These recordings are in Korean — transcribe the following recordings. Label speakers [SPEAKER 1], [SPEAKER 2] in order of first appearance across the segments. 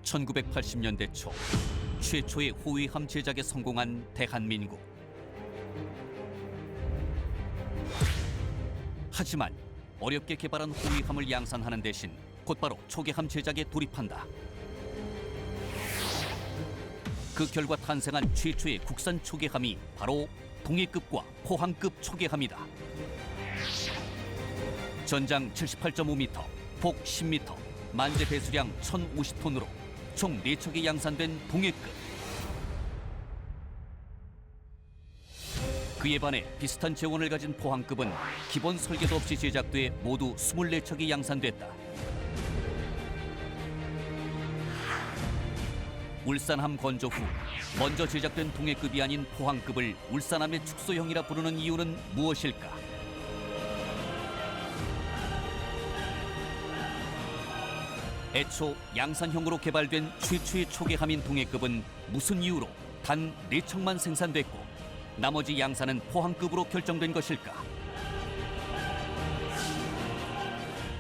[SPEAKER 1] 1980년대 초 최초의 호위함 제작에 성공한 대한민국. 하지만 어렵게 개발한 호위함을 양산하는 대신 곧바로 초계함 제작에 돌입한다. 그 결과 탄생한 최초의 국산 초계함이 바로 동해급과 포항급 초계함이다. 전장 78.5m, 폭 10m, 만재 배수량 1,050톤으로 총 4척이 양산된 동해급. 그에 반해 비슷한 재원을 가진 포항급은 기본 설계도 없이 제작돼 모두 24척이 양산됐다. 울산함 건조 후 먼저 제작된 동해급이 아닌 포항급을 울산함의 축소형이라 부르는 이유는 무엇일까? 애초 양산형으로 개발된 최초의 초계함인 동해급은 무슨 이유로 단 4척만 생산됐고 나머지 양산은 포항급으로 결정된 것일까?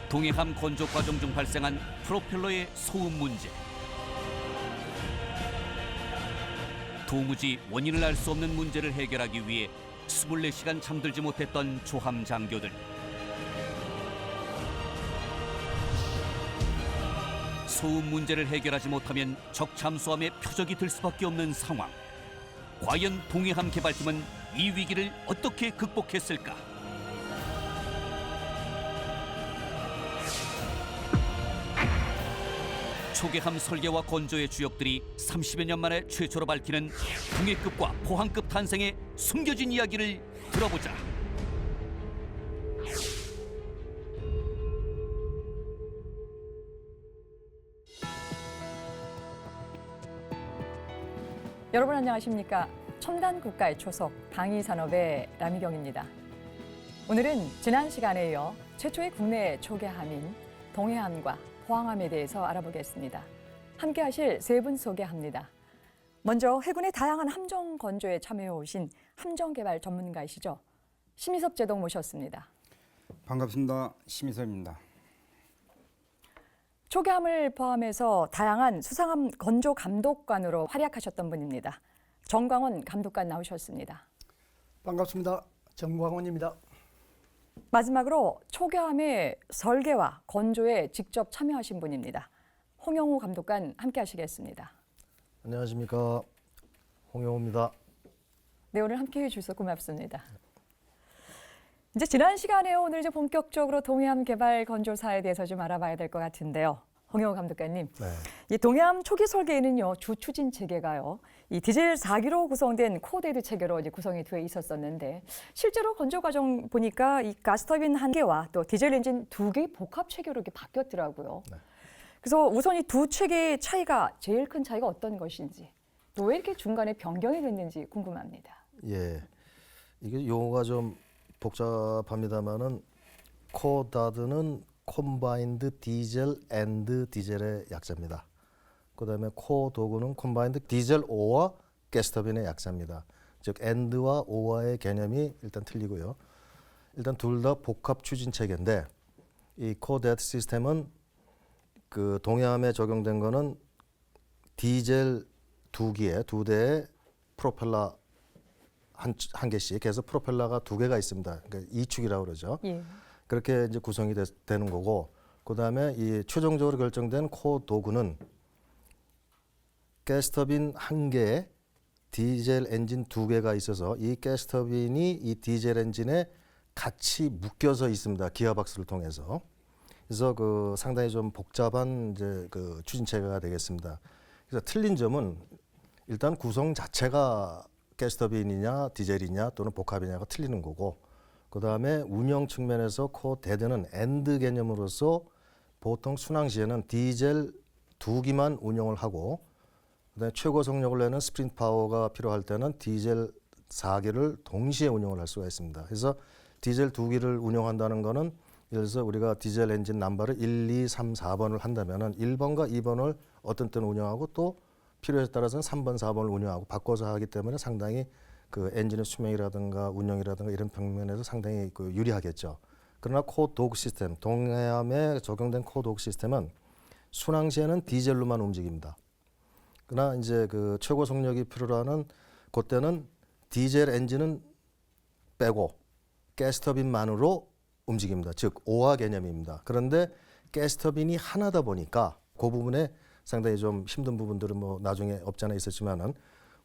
[SPEAKER 1] 동해함 건조 과정 중 발생한 프로펠러의 소음 문제. 도무지 원인을 알 수 없는 문제를 해결하기 위해 24시간 잠들지 못했던 조함 장교들. 소음 문제를 해결하지 못하면 적 잠수함의 표적이 될 수밖에 없는 상황. 과연 동해함 개발팀은 이 위기를 어떻게 극복했을까? 초계함 설계와 건조의 주역들이 30여 년 만에 최초로 밝히는 동해급과 포항급 탄생의 숨겨진 이야기를 들어보자.
[SPEAKER 2] 여러분 안녕하십니까? 첨단 국가의 초석 방위산업의 라미경입니다. 오늘은 지난 시간에 이어 최초의 국내 초계함인 동해함과 포항함에 대해서 알아보겠습니다. 함께 하실 세 분 소개합니다. 먼저 해군의 다양한 함정 건조에 참여해 오신 함정 개발 전문가이시죠. 심희섭 제독 모셨습니다.
[SPEAKER 3] 반갑습니다. 심희섭입니다.
[SPEAKER 2] 초계함을 포함해서 다양한 수상함 건조 감독관으로 활약하셨던 분입니다. 정광원 감독관 나오셨습니다.
[SPEAKER 4] 반갑습니다. 정광원입니다.
[SPEAKER 2] 마지막으로 초계함의 설계와 건조에 직접 참여하신 분입니다. 홍영우 감독관 함께 하시겠습니다.
[SPEAKER 5] 안녕하십니까. 홍영우입니다.
[SPEAKER 2] 네, 오늘 함께 해주셔서 고맙습니다. 이제 지난 시간에 오늘 이제 본격적으로 동해함 개발 건조사에 대해서 좀 알아봐야 될 것 같은데요. 홍영우 감독관님,
[SPEAKER 5] 네.
[SPEAKER 2] 이 동해함 초기 설계에는요 주 추진 체계가요 이 디젤 4기로 구성된 코데드 체계로 이제 구성이 되어 있었었는데 실제로 건조 과정 보니까 이 가스터빈 1개와 또 디젤 엔진 2개 복합 체계로 이렇게 바뀌었더라고요.
[SPEAKER 5] 네.
[SPEAKER 2] 그래서 우선 이 두 체계의 차이가 제일 큰 차이가 어떤 것인지 또 왜 이렇게 중간에 변경이 됐는지 궁금합니다.
[SPEAKER 5] 예, 이게 용어가 좀 복잡합니다만은 코다드는 콤바인드 디젤 앤드 디젤의 약자입니다. 그다음에 코도그는 콤바인드 디젤 오와 가스터빈의 약자입니다. 즉 앤드와 오와의 개념이 일단 틀리고요. 일단 둘 다 복합 추진 체계인데 이 코데드 시스템은 그 동해함에 적용된 거는 디젤 2대의 프로펠러 한 개씩 해서 프로펠러가 2개가 있습니다. 그러니까 2축이라고 그러죠.
[SPEAKER 2] 예.
[SPEAKER 5] 그렇게 이제 구성이 되는 거고, 그다음에 이 최종적으로 결정된 코 도구는 가스터빈 1개에 디젤 엔진 2개가 있어서 이 가스터빈이 이 디젤 엔진에 같이 묶여서 있습니다. 기어박스를 통해서. 그래서 그 상당히 좀 복잡한 이제 그 추진 체계가 되겠습니다. 그래서 틀린 점은 일단 구성 자체가 가스터빈이냐 디젤이냐 또는 복합이냐가 틀리는 거고, 그다음에 운영 측면에서 코데드는 엔드 개념으로서 보통 순항 시에는 디젤 2기만 운영을 하고, 그다음에 최고 속력을 내는 스프린트 파워가 필요할 때는 디젤 4기를 동시에 운영을 할 수가 있습니다. 그래서 디젤 2기를 운영한다는 거는 예를 들어서 우리가 디젤 엔진 넘버를 1, 2, 3, 4번을 한다면은 1번과 2번을 어떤 때는 운영하고 또 필요에 따라서는 3번, 4번을 운영하고 바꿔서 하기 때문에 상당히 그 엔진의 수명이라든가 운영이라든가 이런 방면에서 상당히 그 유리하겠죠. 그러나 코 도그 시스템, 동해함에 적용된 코 도그 시스템은 순항시에는 디젤로만 움직입니다. 그러나 이제 그 최고 속력이 필요로 그때는 디젤 엔진은 빼고 가스터빈만으로 움직입니다. 즉 5화 개념입니다. 그런데 가스터빈이 하나다 보니까 그 부분에 상당히 좀 힘든 부분들은 뭐 나중에 없지 않아 있었지만은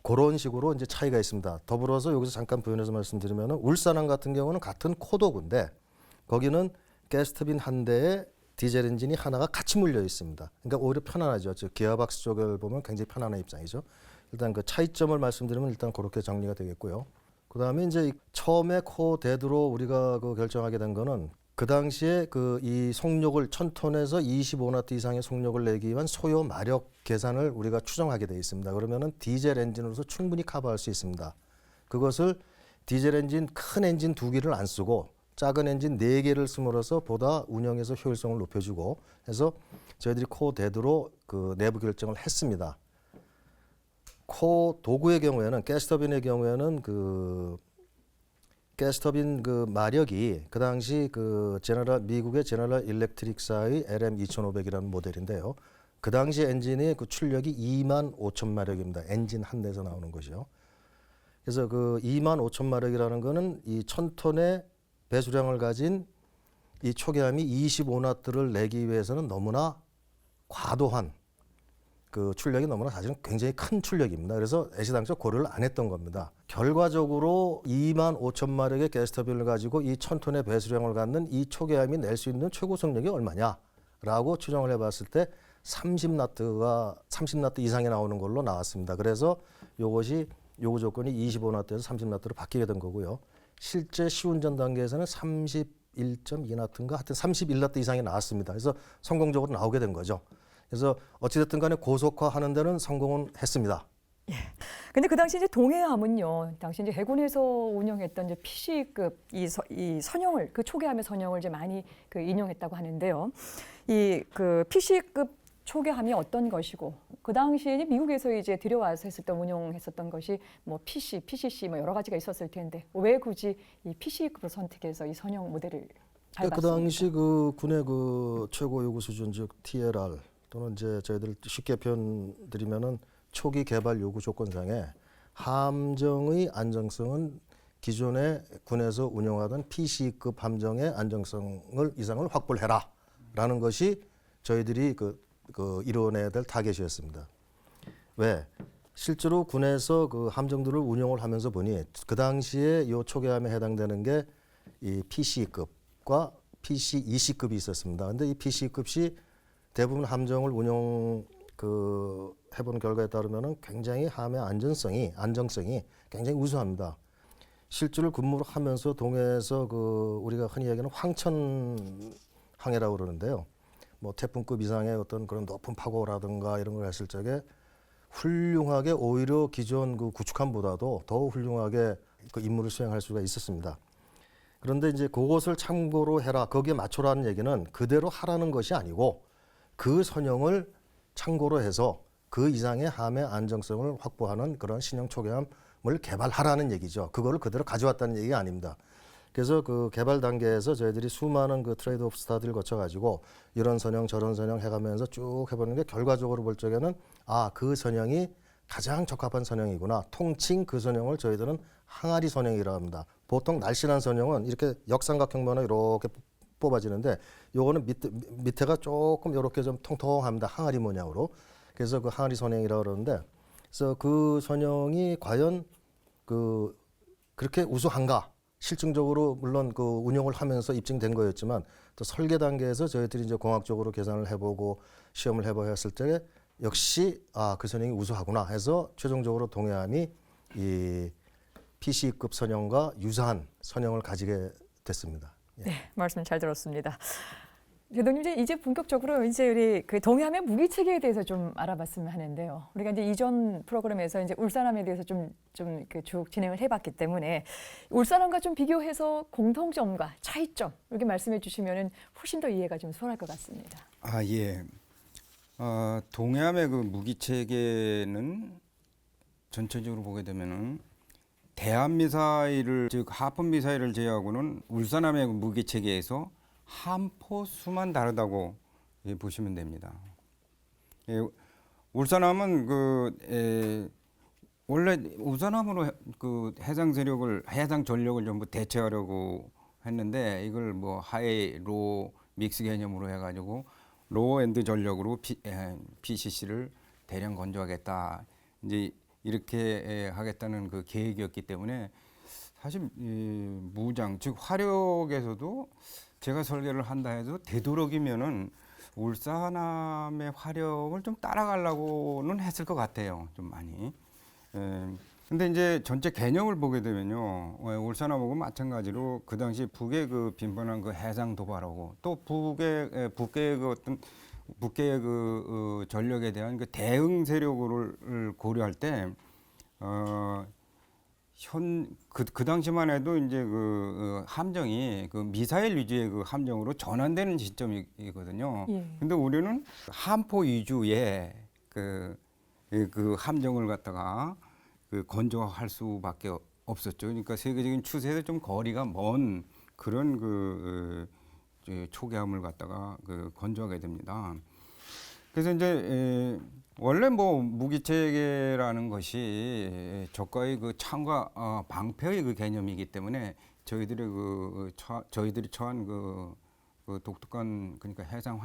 [SPEAKER 5] 그런 식으로 이제 차이가 있습니다. 더불어서 여기서 잠깐 부연해서 말씀드리면은 울산항 같은 경우는 같은 코도구인데 거기는 가스터빈 한 대에 디젤 엔진이 하나가 같이 물려 있습니다. 그러니까 오히려 편안하죠. 즉 기어박스 쪽을 보면 굉장히 편안한 입장이죠. 일단 그 차이점을 말씀드리면 일단 그렇게 정리가 되겠고요. 그다음에 이제 처음에 코데드로 우리가 그 결정하게 된 거는 그 당시에 그 이 속력을 1000톤에서 25나트 이상의 속력을 내기 위한 소요 마력 계산을 우리가 추정하게 되어 있습니다. 그러면은 디젤 엔진으로서 충분히 커버할 수 있습니다. 그것을 디젤 엔진 큰 엔진 2개를 안 쓰고 작은 엔진 4개를 씀으로써 보다 운영에서 효율성을 높여주고 해서 저희들이 코데드로 그 내부 결정을 했습니다. 코 도구의 경우에는 가스터빈의 경우에는 그 가스터빈 그 마력이 그 당시 그 미국의 제너럴 일렉트릭사의 LM2500이라는 모델인데요. 그 당시 엔진의 그 출력이 25,000마력입니다. 엔진 한 대에서 나오는 것이요. 그래서 그 25,000마력이라는 거는 이 1000톤의 배수량을 가진 이 초계함이 25나트를 내기 위해서는 너무나 과도한 그 출력이 너무나 사실은 굉장히 큰 출력입니다. 그래서 애시당초 고려를 안 했던 겁니다. 결과적으로 25,000마력의 가스터빈을 가지고 이 1000톤의 배수량을 갖는 이 초계함이 낼 수 있는 최고 속력이 얼마냐라고 추정을 해봤을 때 30나트 이상이 나오는 걸로 나왔습니다. 그래서 이것이 요구 조건이 25나트에서 30나트로 바뀌게 된 거고요. 실제 시운전 단계에서는 31.2나트인가 하여튼 31나트 이상이 나왔습니다. 그래서 성공적으로 나오게 된 거죠. 그래서 어찌됐든 간에 고속화하는 데는 성공은 했습니다.
[SPEAKER 2] 예. 근데 그 당시 이제 동해함은요, 당시 이제 해군에서 운영했던 이제 PC급 이 선형을 그 초계함의 선형을 이제 많이 그 인용했다고 하는데요. 이 그 PC급 초계함이 어떤 것이고 그 당시에 이제 미국에서 이제 들여와서 했었던 운용했었던 것이 뭐 PCC 뭐 여러 가지가 있었을 텐데 왜 굳이 이 PC급을 선택해서 이 선형 모델을 밟았습니까?
[SPEAKER 5] 그 당시 그 군의 그 최고 요구 수준 즉 TLR 또는 이제 저희들 쉽게 표현드리면은 초기 개발 요구 조건상에 함정의 안정성은 기존의 군에서 운영하던 PC급 함정의 안정성을 이상을 확보를 해라라는 것이 저희들이 그 이뤄내야 될 타겟이었습니다. 왜? 실제로 군에서 그 함정들을 운영을 하면서 보니 그 당시에 요 초계함에 해당되는 게 이 PC급과 PC-20급이 있었습니다. 근데 이 PC-급이 대부분 함정을 운영 해본 결과에 따르면은 굉장히 함의 안정성이 굉장히 우수합니다. 실제로 근무를 하면서 동해에서 그 우리가 흔히 얘기하는 황천항해라고 그러는데요. 뭐 태풍급 이상의 어떤 그런 높은 파고라든가 이런 걸 했을 적에 훌륭하게 오히려 기존 그 구축함보다도 더 훌륭하게 그 임무를 수행할 수가 있었습니다. 그런데 이제 그것을 참고로 해라, 거기에 맞춰라는 얘기는 그대로 하라는 것이 아니고 그 선형을 참고로 해서 그 이상의 함의 안정성을 확보하는 그런 신형 초계함을 개발하라는 얘기죠. 그거를 그대로 가져왔다는 얘기가 아닙니다. 그래서 그 개발 단계에서 저희들이 수많은 그 트레이드 오프 스타디를 거쳐가지고 이런 선형 저런 선형 해가면서 쭉 해보는 게 결과적으로 볼 적에는 그 선형이 가장 적합한 선형이구나. 통칭 그 선형을 저희들은 항아리 선형이라고 합니다. 보통 날씬한 선형은 이렇게 역삼각형면으로 이렇게 뽑아지는데 요거는 밑에가 조금 이렇게 좀 통통합니다. 항아리 모양으로. 그래서 그 항아리 선형이라고 그러는데 그래서 그 선형이 과연 그렇게 우수한가? 실증적으로 물론 그 운영을 하면서 입증된 거였지만 또 설계 단계에서 저희들이 이제 공학적으로 계산을 해보고 시험을 해보고 했을 때 역시 그 선형이 우수하구나 해서 최종적으로 동해함이 이 PC급 선형과 유사한 선형을 가지게 됐습니다. 예.
[SPEAKER 2] 네, 말씀 잘 들었습니다. 대통령 이제 본격적으로 이제 우리 그 동해함의 무기 체계에 대해서 좀 알아봤으면 하는데요. 우리가 이제 이전 프로그램에서 이제 울산함에 대해서 좀 쭉 진행을 해봤기 때문에 울산함과 좀 비교해서 공통점과 차이점 이렇게 말씀해 주시면은 훨씬 더 이해가 좀 수월할 것 같습니다.
[SPEAKER 3] 예. 동해함의 그 무기 체계는 전체적으로 보게 되면은 대함 미사일을 즉 하프 미사일을 제외하고는 울산함의 그 무기 체계에서 함포 수만 다르다고 보시면 됩니다. 예, 울산함은 원래 울산함으로 그 해상 전력을 전부 대체하려고 했는데 이걸 뭐 하이 로 믹스 개념으로 해가지고 로우 엔드 전력으로 PCC를 대량 건조하겠다. 이제 이렇게 하겠다는 그 계획이었기 때문에 사실 이 무장 즉 화력에서도 제가 설계를 한다 해도 되도록이면은 울산함의 화력을 좀 따라가려고는 했을 것 같아요. 좀 많이. 근데 이제 전체 개념을 보게 되면요, 울산함하고 마찬가지로 그 당시 북의 그 빈번한 그 해상 도발하고 또 북의 그 전력에 대한 그 대응 세력을 고려할 때 그 당시만 해도 이제 그 함정이 그 미사일 위주의 그 함정으로 전환되는 시점이거든요.
[SPEAKER 2] 예.
[SPEAKER 3] 근데 우리는 함포 위주의 그 함정을 갖다가 그 건조할 수밖에 없었죠. 그러니까 세계적인 추세에서 좀 거리가 먼 그런 초계함을 갖다가 건조하게 됩니다. 그래서 이제 원래 뭐 무기 체계라는 것이 적과의 그 창과 방패의 그 개념이기 때문에 저희들이 처한 그 독특한 그러니까 해상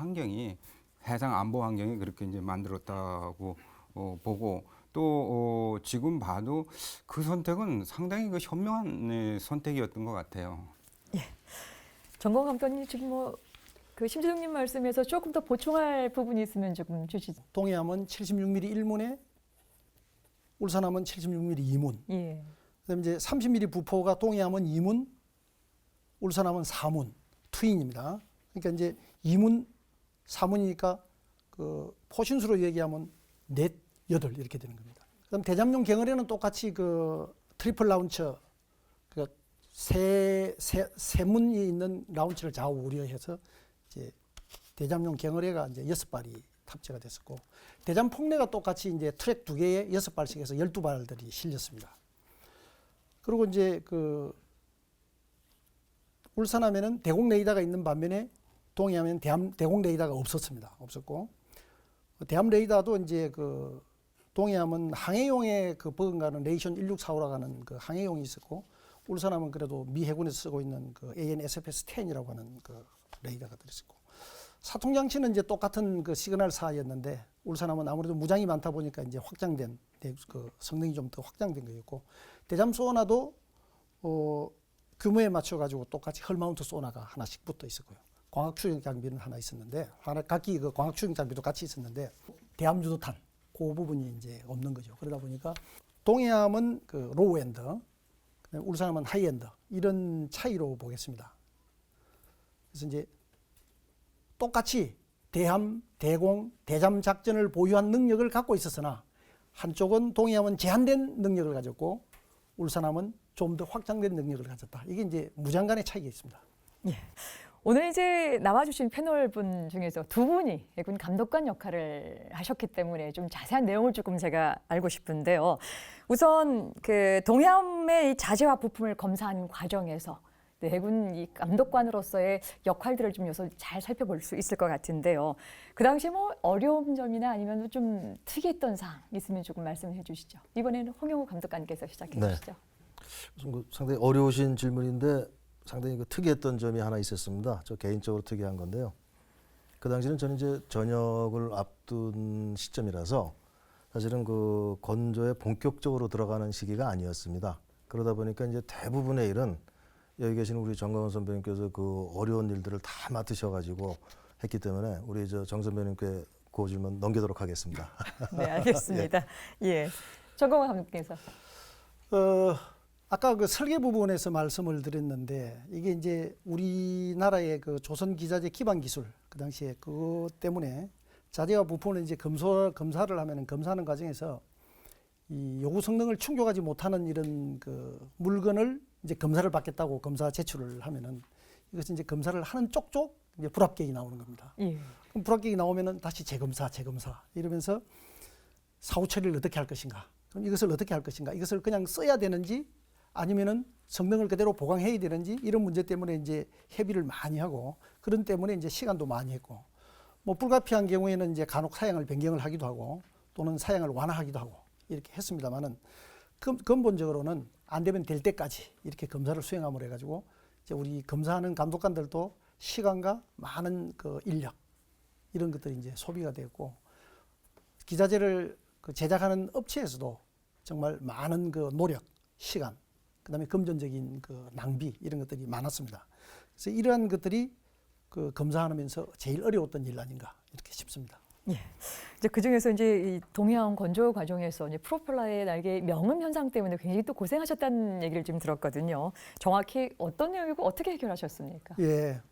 [SPEAKER 3] 안보 환경이 그렇게 이제 만들었다고 보고 또 지금 봐도 그 선택은 상당히 그 현명한 선택이었던 것 같아요.
[SPEAKER 2] 정광 감독님 지금 그 심재동님 말씀에서 조금 더 보충할 부분이 있으면 조금 주시죠.
[SPEAKER 4] 동해함은 76mm 1문에 울산함은 76mm 2문.
[SPEAKER 2] 예.
[SPEAKER 4] 그다음에 이제 30mm 부포가 동해함은 2문, 울산함은 4문, 트윈입니다. 그러니까 이제 2문, 4문이니까 그 포신수로 얘기하면 넷, 여덟 이렇게 되는 겁니다. 그다음 대잠용 경어에는 똑같이 그 트리플 라운처, 그 세 문이 있는 라운처를 좌우 우려해서 이제 대잠용 경어레가 이제 6발이 탑재가 됐었고, 대잠 폭내가 똑같이 이제 트랙 2개에 6발씩 해서 12발들이 실렸습니다. 그리고 이제 그 울산함에는 대공 레이더가 있는 반면에 동해함에는 대공 레이더가 없었고, 대함 레이더도 이제 그 동해함은 항해용의 그 버금가는 레이션 1645라고 하는 그 항해용이 있었고, 울산함은 그래도 미 해군에서 쓰고 있는 그 AN/SFS-10이라고 하는 그 레이더가 들었었고, 사통 장치는 이제 똑같은 그 시그널사였는데 울산함은 아무래도 무장이 많다 보니까 이제 확장된 그 성능이 좀 더 확장된 거였고, 대잠 소나도 규모에 맞춰 가지고 똑같이 헐마운트 소나가 하나씩 붙어 있었고요. 광학 추정 장비는 하나 있었는데 각기 그 광학 추정 장비도 같이 있었는데 대함 유도탄 그 부분이 이제 없는 거죠. 그러다 보니까 동해함은 그 로우 엔드, 울산함은 하이 엔드 이런 차이로 보겠습니다. 그래서 이제 똑같이 대함, 대공, 대잠 작전을 보유한 능력을 갖고 있었으나 한쪽은 동해함은 제한된 능력을 가졌고 울산함은 좀 더 확장된 능력을 가졌다. 이게 이제 무장 간의 차이가 있습니다.
[SPEAKER 2] 예. 오늘 이제 나와주신 패널 분 중에서 두 분이 해군 감독관 역할을 하셨기 때문에 좀 자세한 내용을 조금 제가 알고 싶은데요. 우선 그 동해함의 이 자재와 부품을 검사한 과정에서 해군 이 감독관으로서의 역할들을 좀 여기서 잘 살펴볼 수 있을 것 같은데요. 그 당시 뭐 어려운 점이나 아니면 좀 특이했던 사항 있으면 조금 말씀해 주시죠. 이번에는 홍영우 감독관께서 시작해 주시죠.
[SPEAKER 5] 상당히 어려우신 질문인데 상당히 그 특이했던 점이 하나 있었습니다. 저 개인적으로 특이한 건데요. 그 당시는 저는 이제 전역을 앞둔 시점이라서 사실은 그 건조에 본격적으로 들어가는 시기가 아니었습니다. 그러다 보니까 이제 대부분의 일은 여기 계신 우리 정광훈 선배님께서 그 어려운 일들을 다 맡으셔가지고 했기 때문에 우리 정 선배님께 그 질문 넘기도록 하겠습니다.
[SPEAKER 2] 네, 알겠습니다. 예, 정광훈 감독께서.
[SPEAKER 4] 아까 그 설계 부분에서 말씀을 드렸는데 이게 이제 우리나라의 그 조선 기자재 기반 기술 그 당시에 그것 때문에 자재와 부품을 이제 검사를 하면은 검사하는 과정에서 이 요구 성능을 충족하지 못하는 이런 그 물건을 이제 검사를 받겠다고 검사 제출을 하면은 이것은 이제 검사를 하는 쪽쪽 이제 불합격이 나오는 겁니다.
[SPEAKER 2] 예.
[SPEAKER 4] 그럼 불합격이 나오면은 다시 재검사 이러면서 사후 처리를 어떻게 할 것인가? 그럼 이것을 어떻게 할 것인가? 이것을 그냥 써야 되는지 아니면은 성능을 그대로 보강해야 되는지 이런 문제 때문에 이제 협의를 많이 하고 그런 때문에 이제 시간도 많이 했고 뭐 불가피한 경우에는 이제 간혹 사양을 변경을 하기도 하고 또는 사양을 완화하기도 하고 이렇게 했습니다만은 근본적으로는 안 되면 될 때까지 이렇게 검사를 수행함으로 해가지고 이제 우리 검사하는 감독관들도 시간과 많은 그 인력 이런 것들이 이제 소비가 됐고 기자재를 그 제작하는 업체에서도 정말 많은 그 노력, 시간, 그다음에 금전적인 그 낭비 이런 것들이 많았습니다. 그래서 이러한 것들이 그 검사하면서 제일 어려웠던 일 아닌가 이렇게 싶습니다.
[SPEAKER 2] 예. 이제 그 중에서 이제 이 동해안 건조 과정에서 이제 프로펠러의 날개 명음 현상 때문에 굉장히 또 고생하셨다는 얘기를 좀 들었거든요. 정확히 어떤 내용이고 어떻게 해결하셨습니까?
[SPEAKER 4] 예.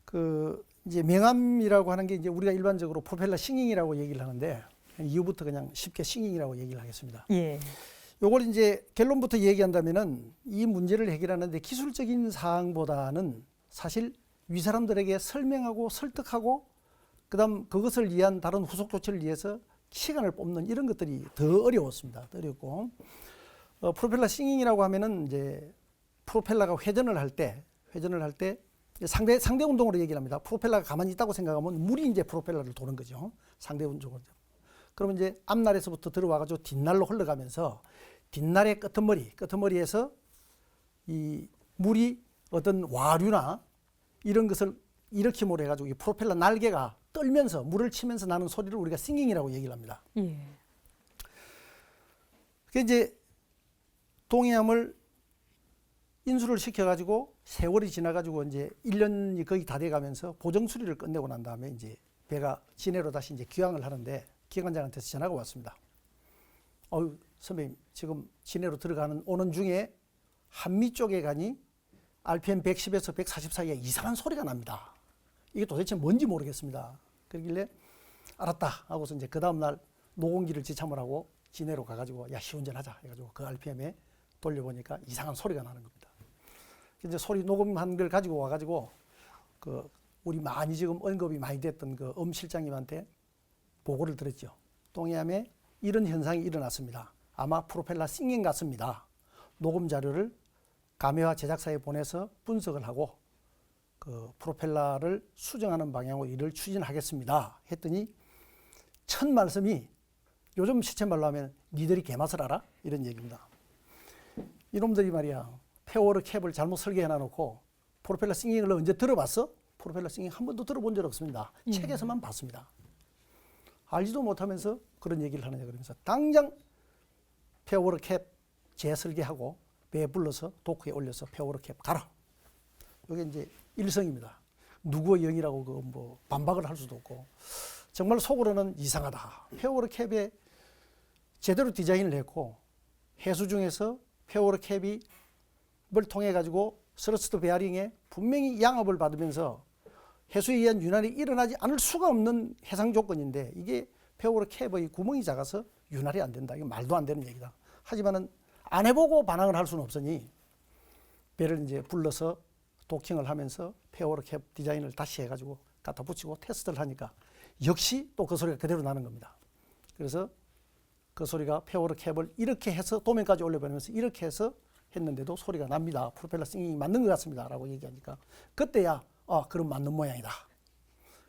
[SPEAKER 4] 그 이제 명암이라고 하는 게 이제 우리가 일반적으로 프로펠러 싱잉이라고 얘기를 하는데 이후부터 그냥 쉽게 싱잉이라고 얘기를 하겠습니다.
[SPEAKER 2] 예.
[SPEAKER 4] 요걸 이제 결론부터 얘기한다면은 이 문제를 해결하는데 기술적인 사항보다는 사실 위 사람들에게 설명하고 설득하고 그다음 그것을 위한 다른 후속 조치를 위해서 시간을 뽑는 이런 것들이 더 어려웠습니다. 더 어렵고 프로펠러 싱잉이라고 하면은 이제 프로펠러가 회전을 할 때 상대 운동으로 얘기를 합니다. 프로펠러가 가만히 있다고 생각하면 물이 이제 프로펠러를 도는 거죠. 상대 운동으로. 그러면 이제 앞날에서부터 들어와가지고 뒷날로 흘러가면서 뒷날의 끄트머리에서 이 물이 어떤 와류나 이런 것을 일으킴으로 해가지고 이 프로펠러 날개가 떨면서 물을 치면서 나는 소리를 우리가 싱잉이라고 얘기를 합니다.
[SPEAKER 2] 예.
[SPEAKER 4] 그게 이제 동해암을 인수를 시켜가지고 세월이 지나가지고 이제 1년이 거의 다 돼가면서 보정 수리를 끝내고 난 다음에 이제 배가 진해로 다시 이제 귀향을 하는데 기관장한테서 전화가 왔습니다. 선배님 지금 진해로 오는 중에 한미 쪽에 가니 RPM 110에서 140 사이에 이상한 소리가 납니다. 이게 도대체 뭔지 모르겠습니다. 그러길래 알았다 하고서 이제 그 다음날 노공기를 지참을 하고 진해로 가가지고 야 시운전하자 해가지고 그 RPM에 돌려보니까 이상한 소리가 나는 겁니다. 이제 소리 녹음한 걸 가지고 와가지고 그 우리 많이 지금 언급이 많이 됐던 그 실장님한테 보고를 드렸죠. 동해암에 이런 현상이 일어났습니다. 아마 프로펠러 싱잉 같습니다. 녹음 자료를 감회와 제작사에 보내서 분석을 하고 그 프로펠러를 수정하는 방향으로 일을 추진하겠습니다. 했더니 첫 말씀이 요즘 시체말로 하면 니들이 개맛을 알아? 이런 얘기입니다. 이놈들이 말이야 페어워드 캡을 잘못 설계해놔놓고 프로펠러 싱잉을 언제 들어봤어? 프로펠러 싱잉 한 번도 들어본 적 없습니다. 책에서만 봤습니다. 알지도 못하면서 그런 얘기를 하느냐 그러면서 당장 페어워드 캡 재설계하고 배에 불러서 도크에 올려서 페어워드 캡 가라. 이게 이제 일성입니다. 누구의 영이라고 그 뭐 반박을 할 수도 없고 정말 속으로는 이상하다. 페어워드 캡에 제대로 디자인을 했고 해수 중에서 페어워드 캡이 뭘 통해 가지고 스러스트 베어링에 분명히 양압을 받으면서 해수에 의한 윤활이 일어나지 않을 수가 없는 해상 조건인데 이게 페어워드 캡의 구멍이 작아서 윤활이 안 된다. 이게 말도 안 되는 얘기다. 하지만은 안 해보고 반항을 할 수는 없으니 배를 이제 불러서 도킹을 하면서 페어워드 캡 디자인을 다시 해가지고 갖다 붙이고 테스트를 하니까 역시 또 그 소리가 그대로 나는 겁니다. 그래서 그 소리가 페어워드 캡을 이렇게 해서 도면까지 올려보내면서 이렇게 해서 했는데도 소리가 납니다. 프로펠러 싱잉이 맞는 것 같습니다. 라고 얘기하니까 그때야 그럼 맞는 모양이다.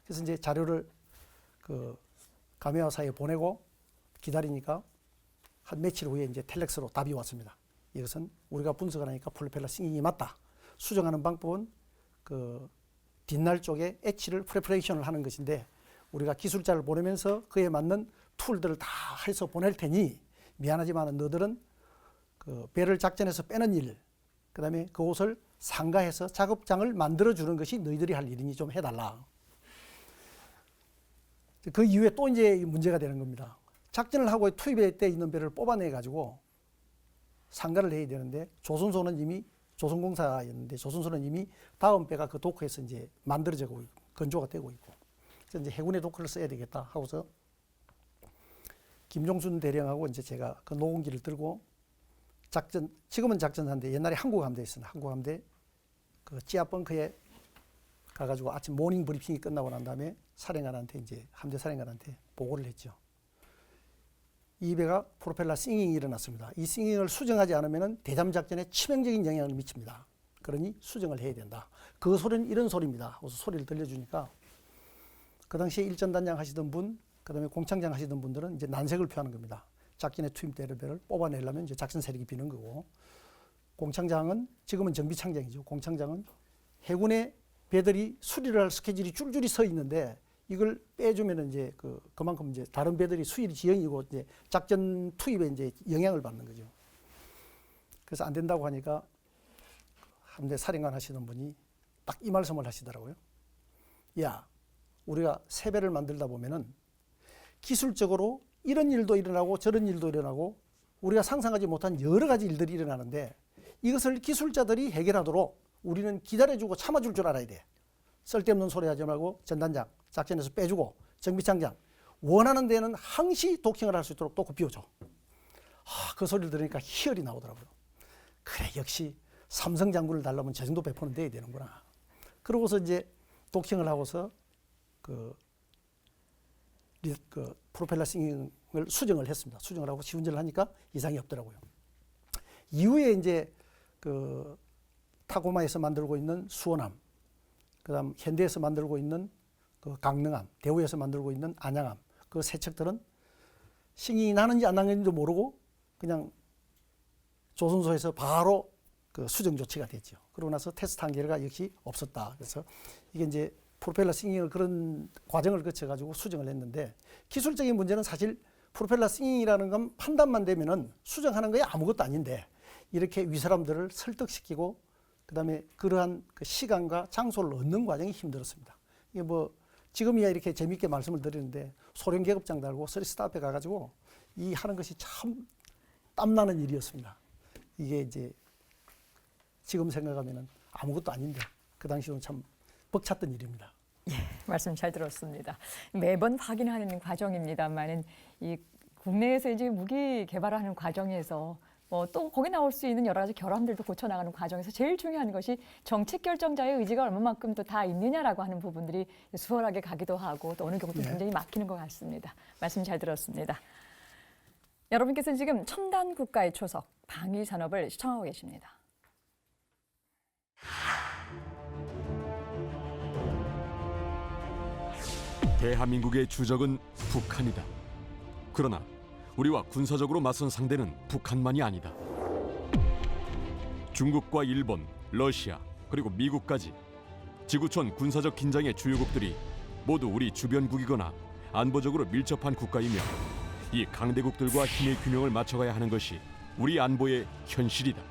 [SPEAKER 4] 그래서 이제 자료를 그 감회와사에 보내고 기다리니까 한 며칠 후에 이제 텔렉스로 답이 왔습니다. 이것은 우리가 분석을 하니까 프로펠러 싱잉이 맞다. 수정하는 방법은 그 뒷날 쪽에 엣지를 프레퍼레이션을 하는 것인데 우리가 기술자를 보내면서 그에 맞는 툴들을 다 해서 보낼 테니 미안하지만 너들은 그 배를 작전에서 빼는 일, 그 다음에 그곳을 상가해서 작업장을 만들어주는 것이 너희들이 할 일이니 좀 해달라. 그 이후에 또 이제 문제가 되는 겁니다. 작전을 하고 투입에 때 있는 배를 뽑아내가지고 상가를 해야 되는데 조선소는 이미 조선공사였는데 조선소는 이미 다음 배가 그 도크에서 이제 만들어지고 건조가 되고 있고 그래서 이제 해군의 도크를 써야 되겠다 하고서 김종순 대령하고 이제 제가 그 노공기를 들고 지금은 작전사인데 옛날에 항구함대 있었는데 항구함대 그 찌아벙크에 가가지고 아침 모닝 브리핑이 끝나고 난 다음에 사령관한테 이제 함대 사령관한테 보고를 했죠. 이 배가 프로펠러 싱잉이 일어났습니다. 이 싱잉을 수정하지 않으면 대잠 작전에 치명적인 영향을 미칩니다. 그러니 수정을 해야 된다. 그 소리는 이런 소리입니다. 그래서 소리를 들려주니까 그 당시에 일전단장 하시던 분, 그다음에 공창장 하시던 분들은 이제 난색을 표하는 겁니다. 작전의 투입대를 뽑아내려면 이제 작전 세력이 비는 거고, 공창장은 지금은 정비창장이죠. 공창장은 해군의 배들이 수리를 할 스케줄이 줄줄이 서 있는데 이걸 빼주면은 이제 그만큼 이제 다른 배들이 수일 지연이고 이제 작전 투입에 이제 영향을 받는 거죠. 그래서 안 된다고 하니까 함대 사령관 하시던 분이 딱 이 말씀을 하시더라고요. 야, 우리가 새 배를 만들다 보면은 기술적으로 이런 일도 일어나고 저런 일도 일어나고 우리가 상상하지 못한 여러 가지 일들이 일어나는데 이것을 기술자들이 해결하도록 우리는 기다려주고 참아줄 줄 알아야 돼. 쓸데없는 소리 하지 말고 전단장, 작전에서 빼주고 정비창장 원하는 데는 항시 도킹을 할 수 있도록 또 비워줘. 그 소리를 들으니까 희열이 나오더라고요. 그래, 역시 삼성 장군을 달라면 저 정도 배포는 돼야 되는구나. 그러고서 이제 도킹을 하고서 프로펠러 싱잉을 수정을 했습니다. 수정을 하고 시운전을 하니까 이상이 없더라고요. 이후에 이제 타고마에서 만들고 있는 수원함, 그다음 현대에서 만들고 있는 강릉함, 대우에서 만들고 있는 안양함, 그 세 척들은 싱잉이 나는지 안 나는지도 모르고 그냥 조선소에서 바로 수정 조치가 됐죠. 그러고 나서 테스트한 결과 역시 없었다. 그래서 이게 이제 프로펠러 싱잉을 그런 과정을 거쳐가지고 수정을 했는데 기술적인 문제는 사실 프로펠러 싱잉이라는 건 판단만 되면은 수정하는 거에 아무것도 아닌데 이렇게 윗사람들을 설득시키고 그다음에 그러한 시간과 장소를 얻는 과정이 힘들었습니다. 이게 뭐 지금이야 이렇게 재미있게 말씀을 드리는데 소련 계급장 달고 서리스타 앞에 가가지고 이 하는 것이 참 땀나는 일이었습니다. 이게 이제 지금 생각하면은 아무것도 아닌데 그 당시로는 참 벅찼던 일입니다.
[SPEAKER 2] 예, 말씀 잘 들었습니다. 매번 확인하는 과정입니다만은 이 국내에서 이제 무기 개발하는 과정에서 또 거기 나올 수 있는 여러 가지 결함들도 고쳐 나가는 과정에서 제일 중요한 것이 정책 결정자의 의지가 얼마만큼 또 다 있느냐라고 하는 부분들이 수월하게 가기도 하고 또 어느 경우도 굉장히 막히는 것 같습니다. 말씀 잘 들었습니다. 여러분께서는 지금 첨단 국가의 초석 방위 산업을 시청하고 계십니다.
[SPEAKER 6] 대한민국의 주적은 북한이다. 그러나 우리와 군사적으로 맞선 상대는 북한만이 아니다. 중국과 일본, 러시아, 그리고 미국까지 지구촌 군사적 긴장의 주요국들이 모두 우리 주변국이거나 안보적으로 밀접한 국가이며 이 강대국들과 힘의 균형을 맞춰가야 하는 것이 우리 안보의 현실이다.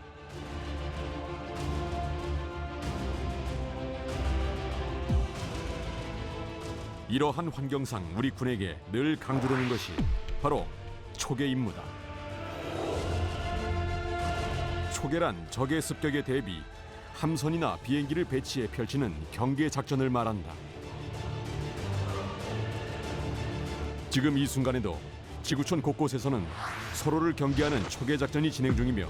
[SPEAKER 6] 이러한 환경상 우리 군에게 늘 강조되는 것이 바로 초계 임무다. 초계란 적의 습격에 대비 함선이나 비행기를 배치해 펼치는 경계 작전을 말한다. 지금 이 순간에도 지구촌 곳곳에서는 서로를 경계하는 초계 작전이 진행 중이며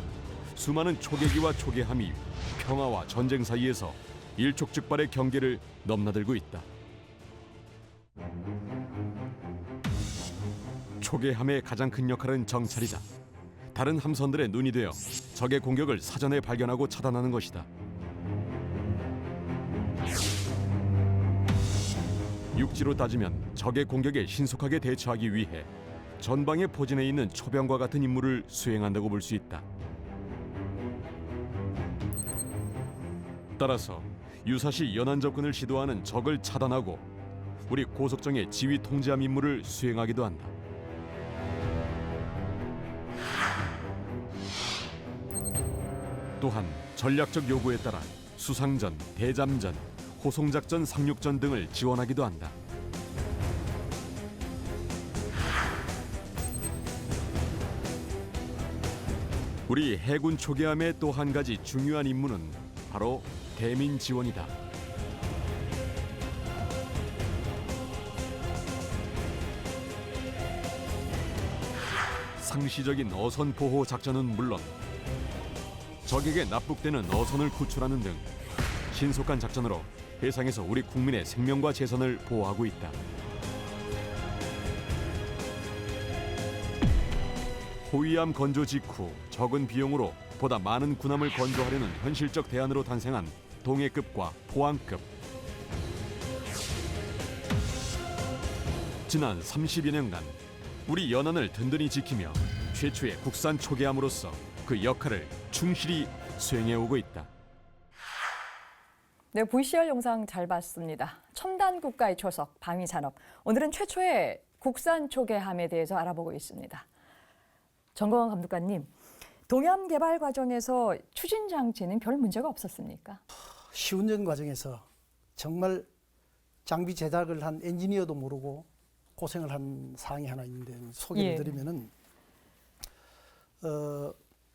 [SPEAKER 6] 수많은 초계기와 초계함이 평화와 전쟁 사이에서 일촉즉발의 경계를 넘나들고 있다. 초계함의 가장 큰 역할은 정찰이다. 다른 함선들의 눈이 되어 적의 공격을 사전에 발견하고 차단하는 것이다. 육지로 따지면 적의 공격에 신속하게 대처하기 위해 전방에 포진해 있는 초병과 같은 임무를 수행한다고 볼 수 있다. 따라서 유사시 연안 접근을 시도하는 적을 차단하고 우리 고속정의 지휘 통제함 임무를 수행하기도 한다. 또한 전략적 요구에 따라 수상전, 대잠전, 호송작전, 상륙전 등을 지원하기도 한다. 우리 해군 초계함의 또 한 가지 중요한 임무는 바로 대민 지원이다. 상시적인 어선 보호 작전은 물론 적에게 납북되는 어선을 구출하는 등 신속한 작전으로 해상에서 우리 국민의 생명과 재산을 보호하고 있다. 호위함 건조 직후 적은 비용으로 보다 많은 군함을 건조하려는 현실적 대안으로 탄생한 동해급과 포항급. 지난 30여 년간 우리 연안을 든든히 지키며 최초의 국산 초계함으로써 그 역할을 충실히 수행해오고 있다.
[SPEAKER 2] 네, VCR 영상 잘 봤습니다. 첨단 국가의 초석, 방위산업. 오늘은 최초의 국산 초계함에 대해서 알아보고 있습니다. 정광훈 감독관님, 동해함 개발 과정에서 추진 장치는 별 문제가 없었습니까?
[SPEAKER 4] 시운전 과정에서 정말 장비 제작을 한 엔지니어도 모르고 고생을 한 사항이 하나 있는데 소개를
[SPEAKER 2] 예.
[SPEAKER 4] 드리면은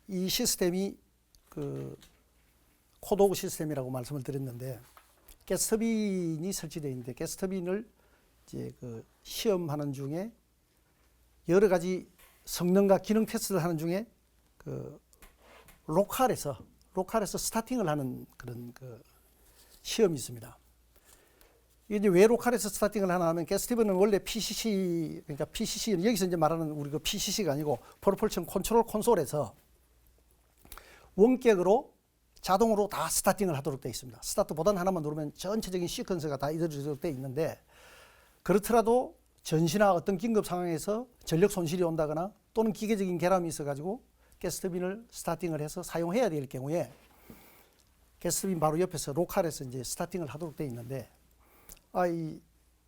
[SPEAKER 4] 이 시스템이 그 코도그 시스템이라고 말씀을 드렸는데 가스터빈이 설치되어 있는데 가스터빈을 이제 그 시험하는 중에 여러 가지 성능과 기능 테스트를 하는 중에 그 로컬에서 스타팅을 하는 그런 그 시험이 있습니다. 이게 이제 왜 로컬에서 스타팅을 하나 하면 가스터빈은 원래 PCC, 그러니까 PCC 여기서 이제 말하는 우리 그 PCC가 아니고 프로펄션 컨트롤 콘솔에서 원격으로 자동으로 다 스타팅을 하도록 되어 있습니다. 스타트 보단 하나만 누르면 전체적인 시퀀스가 다 이루어지도록 되어 있는데 그렇더라도 전시나 어떤 긴급 상황에서 전력 손실이 온다거나 또는 기계적인 결함이 있어가지고 가스터빈을 스타팅을 해서 사용해야 될 경우에 가스터빈 바로 옆에서 로컬에서 이제 스타팅을 하도록 되어 있는데 이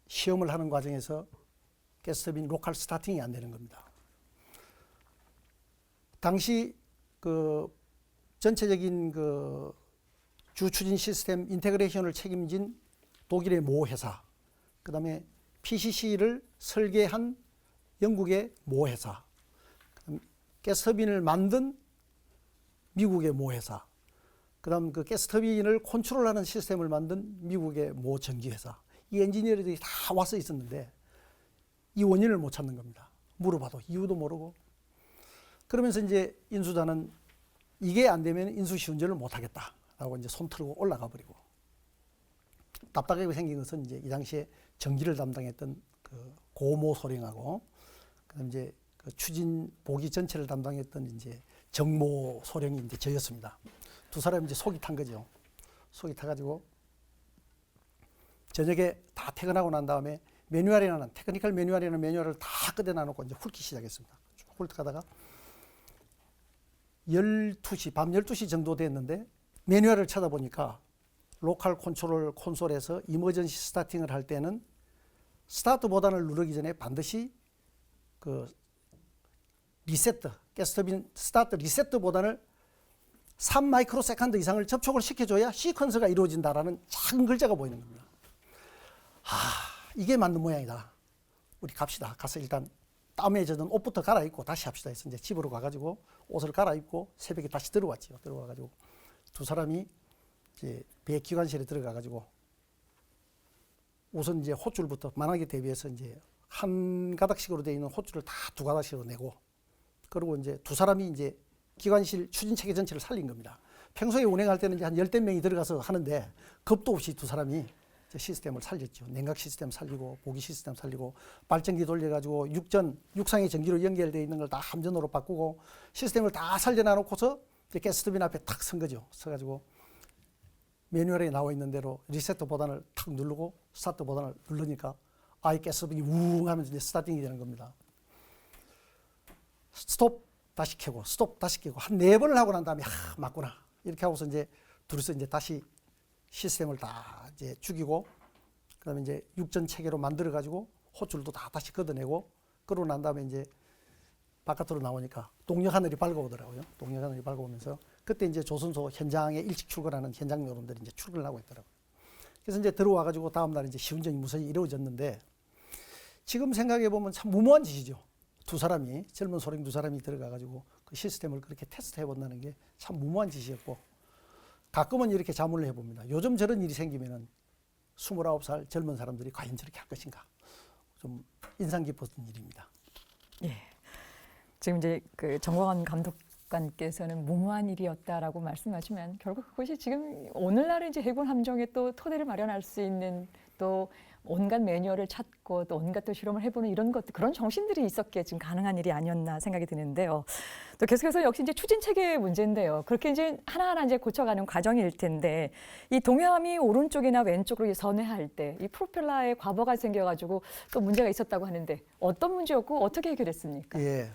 [SPEAKER 4] 시험을 하는 과정에서 가스터빈 로컬 스타팅이 안 되는 겁니다. 당시 그 전체적인 그 주추진 시스템 인테그레이션을 책임진 독일의 모 회사, 그 다음에 PCC를 설계한 영국의 모 회사, 가스터빈을 만든 미국의 모 회사, 그 다음 그 가스터빈을 컨트롤하는 시스템을 만든 미국의 모 전기회사, 이 엔지니어들이 다 와서 있었는데 이 원인을 못 찾는 겁니다. 물어봐도 이유도 모르고. 그러면서 이제 인수자는 이게 안 되면 인수 시운전을 못 하겠다라고 이제 손 틀고 올라가 버리고, 답답하게 생긴 것은 이제 이 당시에 전기를 담당했던 그 고모 소령하고 그다음 이제 그 추진 보기 전체를 담당했던 이제 정모 소령이 이제 저였습니다. 두 사람이 이제 속이 탄 거죠. 속이 타가지고 저녁에 다 퇴근하고 난 다음에 매뉴얼이라는 테크니컬 매뉴얼이라는 매뉴얼을 다 끄대놔 놓고 이제 훑기 시작했습니다. 훑다가 12시, 밤 12시 정도 됐는데 매뉴얼을 찾아보니까 로컬 컨트롤 콘솔에서 이머전시 스타팅을 할 때는 스타트 보단을 누르기 전에 반드시 그 리세트, 가스터빈 스타트 리세트 보단을 3 마이크로 세컨드 이상을 접촉을 시켜줘야 시퀀스가 이루어진다라는 작은 글자가 보이는 겁니다. 이게 맞는 모양이다. 우리 갑시다. 가서 일단 땀에 젖은 옷부터 갈아입고 다시 합시다 해서 이제 집으로 가가지고 옷을 갈아입고 새벽에 다시 들어왔지요. 들어와가지고 두 사람이 이제 배 기관실에 들어가가지고 우선 이제 호줄부터 만하게 대비해서 이제 한 가닥씩으로 되어 있는 호줄을 다 두 가닥씩으로 내고, 그리고 이제 두 사람이 이제 기관실 추진 체계 전체를 살린 겁니다. 평소에 운행할 때는 이제 한 10대 명이 들어가서 하는데 겁도 없이 두 사람이 시스템을 살렸죠. 냉각 시스템 살리고 보기 시스템 살리고 발전기 돌려가지고 육상의 전기로 연결되어 있는 걸 다 함전으로 바꾸고 시스템을 다 살려놔 놓고서 가스터빈 앞에 탁 선 거죠. 서가지고 매뉴얼에 나와 있는 대로 리세트 보단을 탁 누르고 스타트 보단을 누르니까 아이 가스터빈이 우웅 하면서 이제 스타팅이 되는 겁니다. 스톱 다시 켜고 스톱 다시 켜고 한 4번을 하고 난 다음에 맞구나 이렇게 하고서 이제 둘이서 이제 다시 시스템을 다 이제 죽이고, 그다음에 이제 육전 체계로 만들어 가지고 호줄도 다 다시 걷어내고, 그러고 난 다음에 이제 바깥으로 나오니까 동력 하늘이 밝아오더라고요. 동력 하늘이 밝아오면서 그때 이제 조선소 현장에 일찍 출근하는 현장 요원들이 이제 출근을 하고 있더라고요. 그래서 이제 들어와 가지고 다음 날 이제 시운전이 무사히 이루어졌는데, 지금 생각해 보면 참 무모한 짓이죠. 두 사람이 젊은 소령 두 사람이 들어가 가지고 그 시스템을 그렇게 테스트해 본다는 게 참 무모한 짓이었고, 가끔은 이렇게 자문을 해봅니다. 요즘 저런 일이 생기면은 29살 젊은 사람들이 과연 저렇게 할 것인가, 좀 인상 깊었던 일입니다.
[SPEAKER 2] 예. 지금 이제 그 정광훈 감독관께서는 무모한 일이었다라고 말씀하시면 결국 그것이 지금 오늘날의 이제 해군 함정에 또 토대를 마련할 수 있는 또 온갖 매뉴얼을 찾고 또 온갖 또 실험을 해보는 이런 것 그런 정신들이 있었기에 지금 가능한 일이 아니었나 생각이 드는데요. 또 계속해서 역시 이제 추진 체계 문제인데요. 그렇게 이제 하나하나 이제 고쳐가는 과정일 텐데 이 동해함이 오른쪽이나 왼쪽으로 선회할 때 이 프로펠러에 과부하가 생겨가지고 또 문제가 있었다고 하는데 어떤 문제였고 어떻게 해결했습니까?
[SPEAKER 4] 예.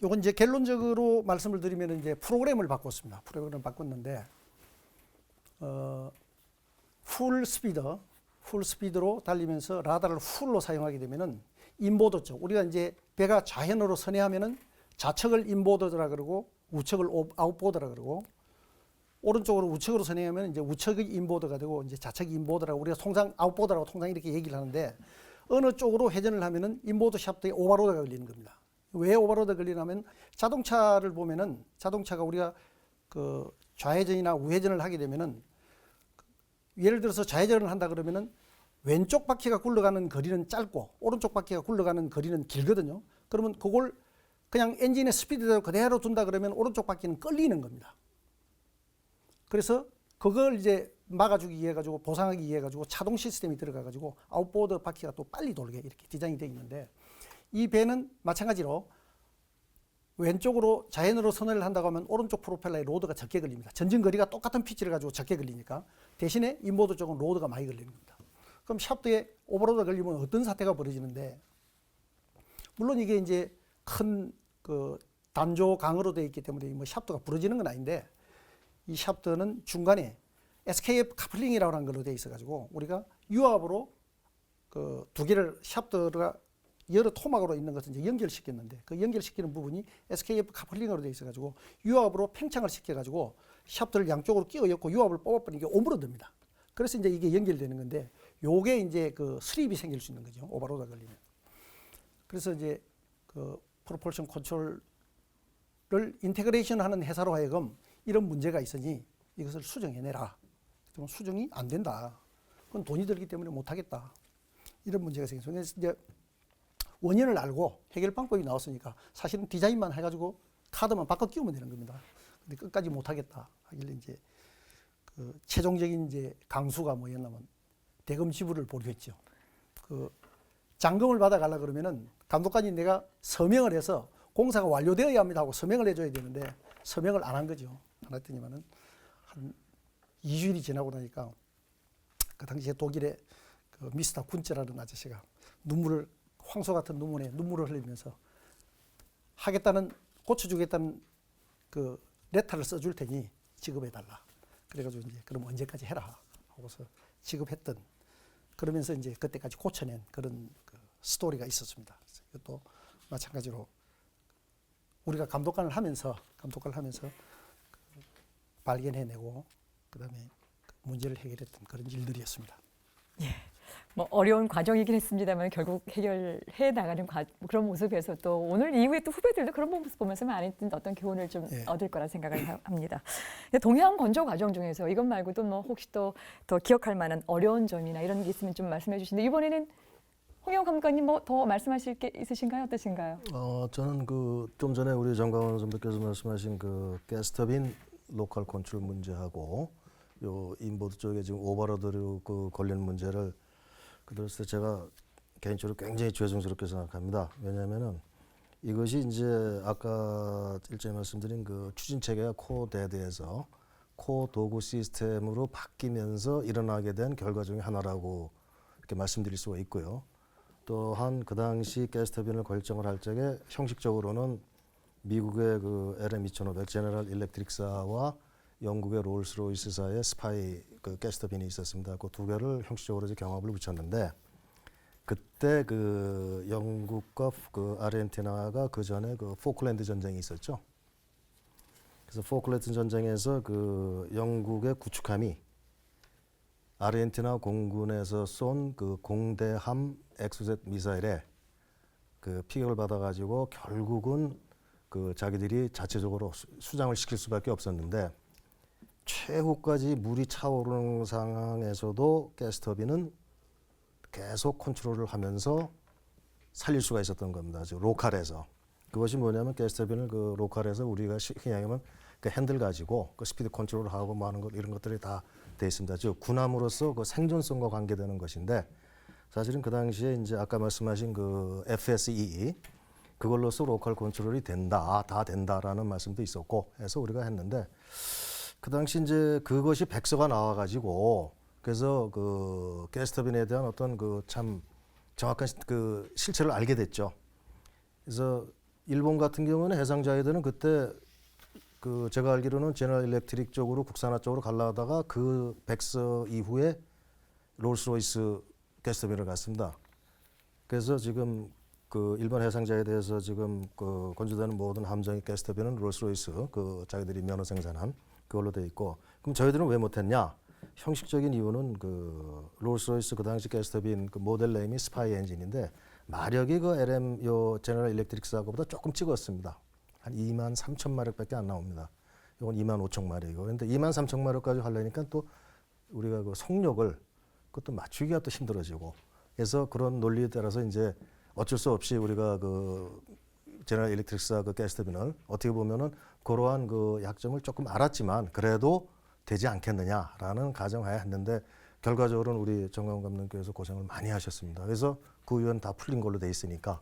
[SPEAKER 4] 요건 이제 결론적으로 말씀을 드리면 이제 프로그램을 바꿨습니다. 프로그램을 바꿨는데 풀 스피드로 달리면서 라다를 풀로 사용하게 되면은 인보드 쪽 우리가 이제 배가 좌현으로 선회하면은 좌측을 인보드라 그러고 우측을 아웃보드라 그러고 오른쪽으로 우측으로 선회하면 이제 우측의 인보드가 되고 이제 좌측이 인보드라고 우리가 통상 아웃보드라고 통상 이렇게 얘기를 하는데 어느 쪽으로 회전을 하면은 인보드 샤프트에 오버로드가 걸리는 겁니다. 왜 오버로드가 걸리냐면 자동차를 보면은 자동차가 우리가 그 좌회전이나 우회전을 하게 되면은 예를 들어서 좌회전을 한다 그러면은 왼쪽 바퀴가 굴러가는 거리는 짧고 오른쪽 바퀴가 굴러가는 거리는 길거든요. 그러면 그걸 그냥 엔진의 스피드대로 그대로 둔다 그러면 오른쪽 바퀴는 끌리는 겁니다. 그래서 그걸 이제 막아주기 위해 가지고 보상하기 위해 가지고 차동 시스템이 들어가 가지고 아웃보드 바퀴가 또 빨리 돌게 이렇게 디자인이 되어 있는데 이 배는 마찬가지로 왼쪽으로 좌회전으로 선회를 한다고 하면 오른쪽 프로펠러에 로드가 적게 걸립니다. 전진 거리가 똑같은 피치를 가지고 적게 걸리니까 대신에 인보드 쪽은 로드가 많이 걸리는 겁니다. 그럼 샤프트에 오버로드가 걸리면 어떤 사태가 벌어지는데 물론 이게 이제 큰 그 단조 강으로 되어 있기 때문에 뭐 샤프트가 부러지는 건 아닌데 이 샤프트는 중간에 SKF 카플링이라고 하는 걸로 되어 있어 가지고 우리가 유압으로 그 두 개를 샤프트가 여러 토막으로 있는 것을 이제 연결시켰는데 그 연결시키는 부분이 SKF 카플링으로 되어 있어 가지고 유압으로 팽창을 시켜 가지고 샤프트를 양쪽으로 끼워 엮고 유압을 뽑아버리니까 오므러듭니다. 그래서 이제 이게 연결되는 건데 요게 이제 그 스립이 생길 수 있는 거죠. 오버로드가 걸리면. 그래서 이제 그 프로폴션 컨트롤을 인테그레이션 하는 회사로 하여금 이런 문제가 있으니 이것을 수정해내라. 그럼 수정이 안 된다. 그건 돈이 들기 때문에 못하겠다. 이런 문제가 생겨서 그래서 이제 원인을 알고 해결 방법이 나왔으니까 사실은 디자인만 해가지고 카드만 바꿔 끼우면 되는 겁니다. 근데 끝까지 못하겠다 하길래 이제 그 최종적인 이제 강수가 뭐였냐면 대금 지불을 보류했죠. 그 잔금을 받아가려 그러면은 감독관이 내가 서명을 해서 공사가 완료되어야 합니다 하고 서명을 해줘야 되는데 서명을 안 한 거죠. 안 했더니만은 한 2주일이 지나고 나니까 그 당시에 독일의 그 미스터 군츠라는 아저씨가 황소 같은 눈물을 흘리면서 하겠다는 고쳐주겠다는 그 레터를 써줄 테니 지급해달라. 그래가지고 이제 그럼 언제까지 해라 하고서 지급했던 그러면서 이제 그때까지 고쳐낸 그런 그 스토리가 있었습니다. 이것도 마찬가지로 우리가 감독관을 하면서 발견해내고 그다음에 문제를 해결했던 그런 일들이었습니다.
[SPEAKER 2] 뭐 어려운 과정이긴 했습니다만 결국 해결해 나가는 그런 모습에서 또 오늘 이후에 또 후배들도 그런 모습 보면서 많이 어떤 교훈을 좀 얻을 거라 생각을 합니다. 동해안 건조 과정 중에서 이것 말고도 뭐 혹시 또 더 기억할 만한 어려운 점이나 이런 게 있으면 좀 말씀해 주시는데 이번에는 홍영욱 감독님 뭐 더 말씀하실 게 있으신가요? 어떠신가요?
[SPEAKER 5] 저는 그 좀 전에 우리 정광훈 선배께서 말씀하신 그 가스터빈 로컬 컨트롤 문제하고 요 인보드 쪽에 지금 오버로드로 그 걸리는 문제를 그래서 제가 개인적으로 굉장히 죄송스럽게 생각합니다. 왜냐하면은 이것이 이제 아까 일전에 말씀드린 그 추진 체계가 코어 데드에서 코어 도구 시스템으로 바뀌면서 일어나게 된 결과 중에 하나라고 이렇게 말씀드릴 수가 있고요. 또한 그 당시 가스터빈을 결정을 할 적에 형식적으로는 미국의 그 LM2500 제너럴 일렉트릭사와 영국의 롤스로이스사의 스파이 그 가스터빈이 있었습니다. 그 두 개를 형식적으로 이제 경합을 붙였는데 그때 그 영국과 그 아르헨티나가 그 전에 그 포클랜드 전쟁이 있었죠. 그래서 포클랜드 전쟁에서 그 영국의 구축함이 아르헨티나 공군에서 쏜 그 공대함 엑소젯 미사일에 그 피격을 받아가지고 결국은 그 자기들이 자체적으로 수장을 시킬 수밖에 없었는데 최후까지 물이 차오르는 상황에서도 가스터빈은 계속 컨트롤을 하면서 살릴 수가 있었던 겁니다. 즉 로컬에서. 그것이 뭐냐면 가스터빈을 그 로컬에서 우리가 흔히 하면 그 핸들 가지고 그 스피드 컨트롤을 하고 뭐 하는 것 이런 것들이 다 돼 있습니다. 즉 군함으로서 그 생존성과 관계되는 것인데 사실은 그 당시에 이제 아까 말씀하신 그 FSEE 그걸로서 로컬 컨트롤이 된다, 다 된다라는 말씀도 있었고 해서 우리가 했는데 그 당시 이제 그것이 백서가 나와가지고 그래서 그 가스터빈에 대한 어떤 그 참 정확한 그 실체를 알게 됐죠. 그래서 일본 같은 경우는 해상자위대는 그때 그 제가 알기로는 제너럴 일렉트릭 쪽으로 국산화 쪽으로 가려다가 그 백서 이후에 롤스로이스 가스터빈을 갔습니다. 그래서 지금 그 일본 해상자에 대해서 지금 그 건조되는 모든 함정의 가스터빈은 롤스로이스 그 자기들이 면허 생산한 그걸로 돼 있고 그럼 저희들은 왜 못했냐? 형식적인 이유는 그 롤스로이스 그 당시 가스터빈 그 모델 네임이 스파이 엔진인데 마력이 그 LM 요 제너럴 일렉트릭스하고보다 조금 찍었습니다. 한 2만 3천 마력밖에 안 나옵니다. 이건 2만 5천 마력이고 그런데 2만 3천 마력까지 하려니까 또 우리가 그 속력을 그것도 맞추기가 또 힘들어지고 그래서 그런 논리에 따라서 이제 어쩔 수 없이 우리가 그 제너럴 일렉트릭스와 그 가스터빈을 어떻게 보면은 그러한 그 약점을 조금 알았지만 그래도 되지 않겠느냐라는 가정하에 했는데 결과적으로는 우리 정광훈 감독께서 고생을 많이 하셨습니다. 그래서 그 이유는 다 풀린 걸로 돼 있으니까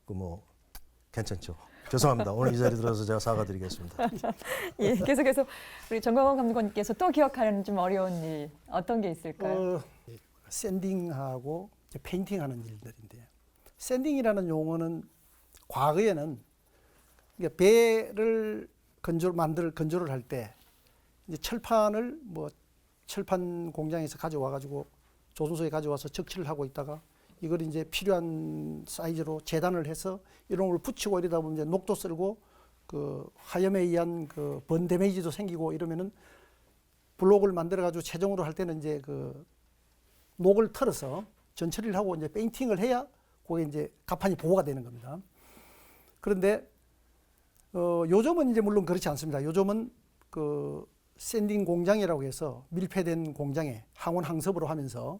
[SPEAKER 5] 그 뭐 괜찮죠. 죄송합니다. 오늘 이 자리 들어서 제가 사과드리겠습니다.
[SPEAKER 2] 예, 계속해서 우리 정광훈 감독님께서 또 기억하는 좀 어려운 일 어떤 게 있을까요?
[SPEAKER 4] 샌딩하고 이제 페인팅하는 일들인데 샌딩이라는 용어는 과거에는 그러니까 배를 건조를 할 때 이제 철판을 뭐 철판 공장에서 가져와 가지고 조선소에 가져와서 적치를 하고 있다가 이걸 이제 필요한 사이즈로 재단을 해서 이런 걸 붙이고 이러다 보면 이제 녹도 쓸고 그 화염에 의한 그 번 데미지도 생기고 이러면은 블록을 만들어 가지고 최종으로 할 때는 이제 그 녹을 털어서 전처리를 하고 이제 페인팅을 해야 그게 이제 갑판이 보호가 되는 겁니다. 그런데 요즘은 이제 물론 그렇지 않습니다. 요즘은 그 샌딩 공장이라고 해서 밀폐된 공장에 항원 항섭으로 하면서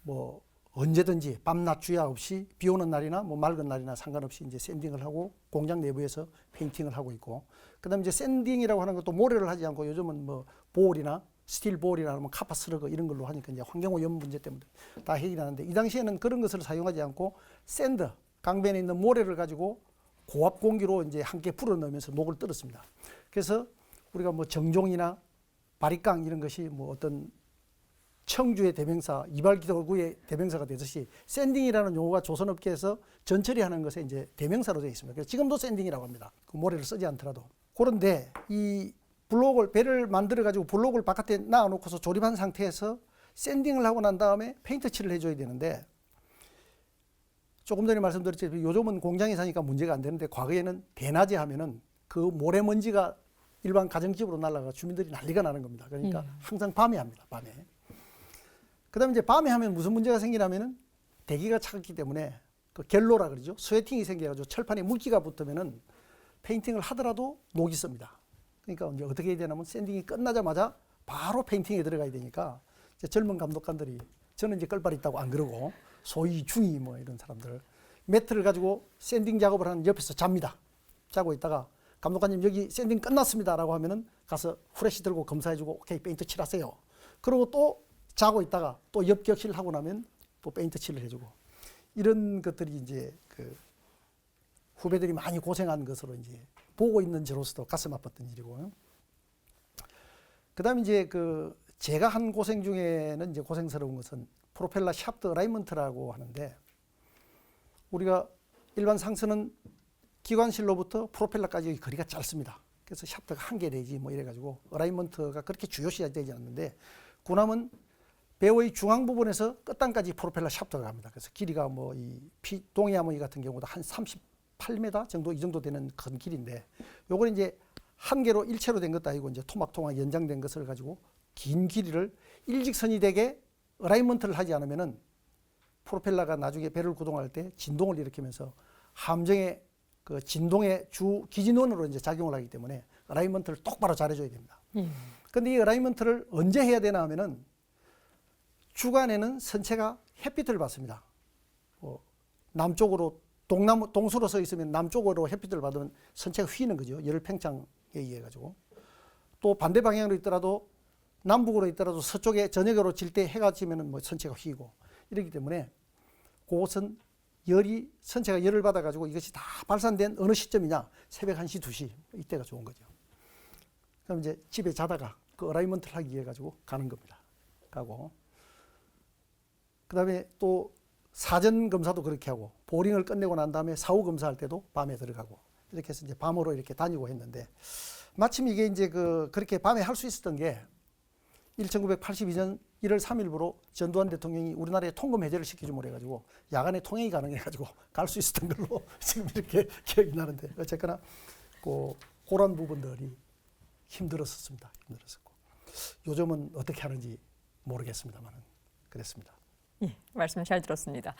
[SPEAKER 4] 뭐 언제든지 밤낮 주야 없이 비 오는 날이나 뭐 맑은 날이나 상관없이 이제 샌딩을 하고 공장 내부에서 페인팅을 하고 있고 그다음에 이제 샌딩이라고 하는 것도 모래를 하지 않고 요즘은 뭐 볼이나 스틸 볼이나 뭐 카파 스러그 이런 걸로 하니까 이제 환경오염 문제 때문에 다 해결하는데 이 당시에는 그런 것을 사용하지 않고 샌드 강변에 있는 모래를 가지고 고압 공기로 이제 함께 불어넣으면서 녹을 떨었습니다. 그래서 우리가 뭐 정종이나 바리깡 이런 것이 뭐 어떤 청주의 대명사, 이발기도구의 대명사가 되듯이 샌딩이라는 용어가 조선업계에서 전처리하는 것에 이제 대명사로 되어 있습니다. 그래서 지금도 샌딩이라고 합니다. 그 모래를 쓰지 않더라도. 그런데 이 블록을 배를 만들어 가지고 블록을 바깥에 놔놓고서 조립한 상태에서 샌딩을 하고 난 다음에 페인트 칠을 해줘야 되는데 조금 전에 말씀드렸지만 요즘은 공장에서 하니까 문제가 안 되는데 과거에는 대낮에 하면은 그 모래먼지가 일반 가정집으로 날아가 주민들이 난리가 나는 겁니다. 그러니까 항상 밤에 합니다. 밤에. 그다음에 이제 밤에 하면 무슨 문제가 생기냐면은 대기가 차갑기 때문에 그 겔로라 그러죠. 스웨팅이 생겨가지고 철판에 물기가 붙으면은 페인팅을 하더라도 녹이 씁니다. 그러니까 이제 어떻게 해야 되냐면 샌딩이 끝나자마자 바로 페인팅에 들어가야 되니까 이제 젊은 감독관들이 저는 이제 끌빨 있다고 안 그러고 소위 중이 뭐 이런 사람들 매트를 가지고 샌딩 작업을 하는 옆에서 잡니다. 자고 있다가 감독관님 여기 샌딩 끝났습니다라고 하면은 가서 후레쉬 들고 검사해주고 오케이 페인트 칠하세요. 그리고 또 자고 있다가 또 옆격실 하고 나면 또 페인트 칠을 해주고 이런 것들이 이제 그 후배들이 많이 고생한 것으로 이제 보고 있는 저로서도 가슴 아팠던 일이고요. 그다음에 이제 그 제가 한 고생 중에는 이제 고생스러운 것은 프로펠러 샤프트 어라이먼트라고 하는데 우리가 일반 상선은 기관실로부터 프로펠러까지 거리가 짧습니다. 그래서 샤프트가 한 개 되지 뭐 이래가지고 어라이먼트가 그렇게 중요시되지 않는데 군함은 배의 중앙 부분에서 끝단까지 프로펠러 샤프트가 갑니다. 그래서 길이가 뭐 이 동해암의 같은 경우도 한 38m 정도 이 정도 되는 큰 길인데 요걸 이제 한 개로 일체로 된 것도 아니고 이제 토막토막 연장된 것을 가지고 긴 길이를 일직선이 되게 어라이먼트를 하지 않으면은 프로펠러가 나중에 배를 구동할 때 진동을 일으키면서 함정의 그 진동의 주 기진원으로 이제 작용을 하기 때문에 어라이먼트를 똑바로 잘해줘야 됩니다. 근데 이 어라이먼트를 언제 해야 되나 하면은 주간에는 선체가 햇빛을 받습니다. 남쪽으로 동수로 서 있으면 남쪽으로 햇빛을 받으면 선체가 휘는 거죠. 열 팽창에 의해 가지고. 또 반대 방향으로 있더라도 남북으로 있더라도 서쪽에 저녁으로 질 때 해가 지면은 뭐 선체가 휘고 이렇기 때문에 그것은 선체가 열을 받아가지고 이것이 다 발산된 어느 시점이냐? 새벽 1시, 2시 이때가 좋은 거죠. 그럼 이제 집에 자다가 그 어라이먼트를 하기 위해 가지고 가는 겁니다. 가고 그다음에 또 사전 검사도 그렇게 하고 보링을 끝내고 난 다음에 사후 검사할 때도 밤에 들어가고 이렇게 해서 이제 밤으로 이렇게 다니고 했는데 마침 이게 이제 그렇게 밤에 할 수 있었던 게 1982년 1월 3일부로 전두환 대통령이 우리나라에 통금 해제를 시키주면 해가지고 야간에 통행이 가능해가지고 갈 수 있었던 걸로 지금 이렇게 기억이 나는데 어쨌거나 그런 부분들이 힘들었었습니다. 힘들었었고 요즘은 어떻게 하는지 모르겠습니다만 그랬습니다.
[SPEAKER 2] 예, 말씀 잘 들었습니다.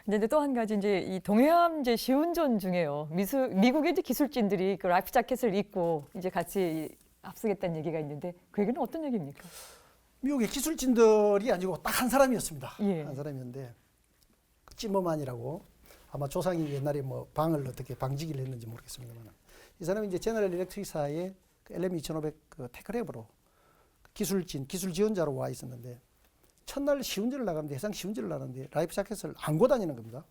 [SPEAKER 2] 근데 또 한 가지 이제 이 동해함 이제 시운전 중에요. 미국의 이제 기술진들이 그 라이프 자켓을 입고 이제 같이 앞서겠다는 얘기가 있는데 그 얘기는 어떤 얘기입니까?
[SPEAKER 4] 미국의 기술진들이 아니고 딱 한 사람이었습니다.
[SPEAKER 2] 예.
[SPEAKER 4] 한 사람이었는데 찌머만이라고 아마 조상이 옛날에 뭐 방을 어떻게 방지기를 했는지 모르겠습니다만 이 사람이 이제 제너럴 일렉트릭사의 그 LM2500 그 테크랩으로 기술 지원자로 와 있었는데 첫날 시운전을 나가는데 해상 시운전을 나가는데 라이프 자켓을 안고 다니는 겁니다.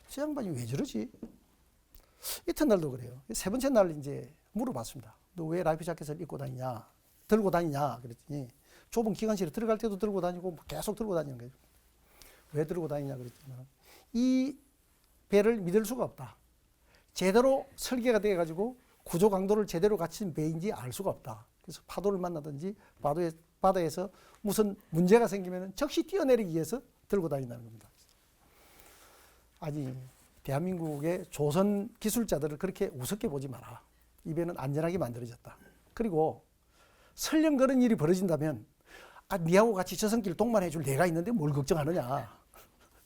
[SPEAKER 4] 저 양반이 왜 저러지? 이튿날도 그래요. 세 번째 날 이제 물어봤습니다. 너 왜 라이프 자켓을 입고 다니냐? 들고 다니냐? 그랬더니 좁은 기관실에 들어갈 때도 들고 다니고 계속 들고 다니는 거예요. 왜 들고 다니냐 그랬더니 이 배를 믿을 수가 없다. 제대로 설계가 돼 가지고 구조 강도를 제대로 갖춘 배인지 알 수가 없다. 그래서 파도를 만나든지 바다에서 무슨 문제가 생기면 즉시 뛰어내리기 위해서 들고 다닌다는 겁니다. 아니 대한민국의 조선 기술자들을 그렇게 우습게 보지 마라. 이 배는 안전하게 만들어졌다. 그리고 설령 그런 일이 벌어진다면 니하고 같이 저선길 동반해 줄 내가 있는데 뭘 걱정하느냐.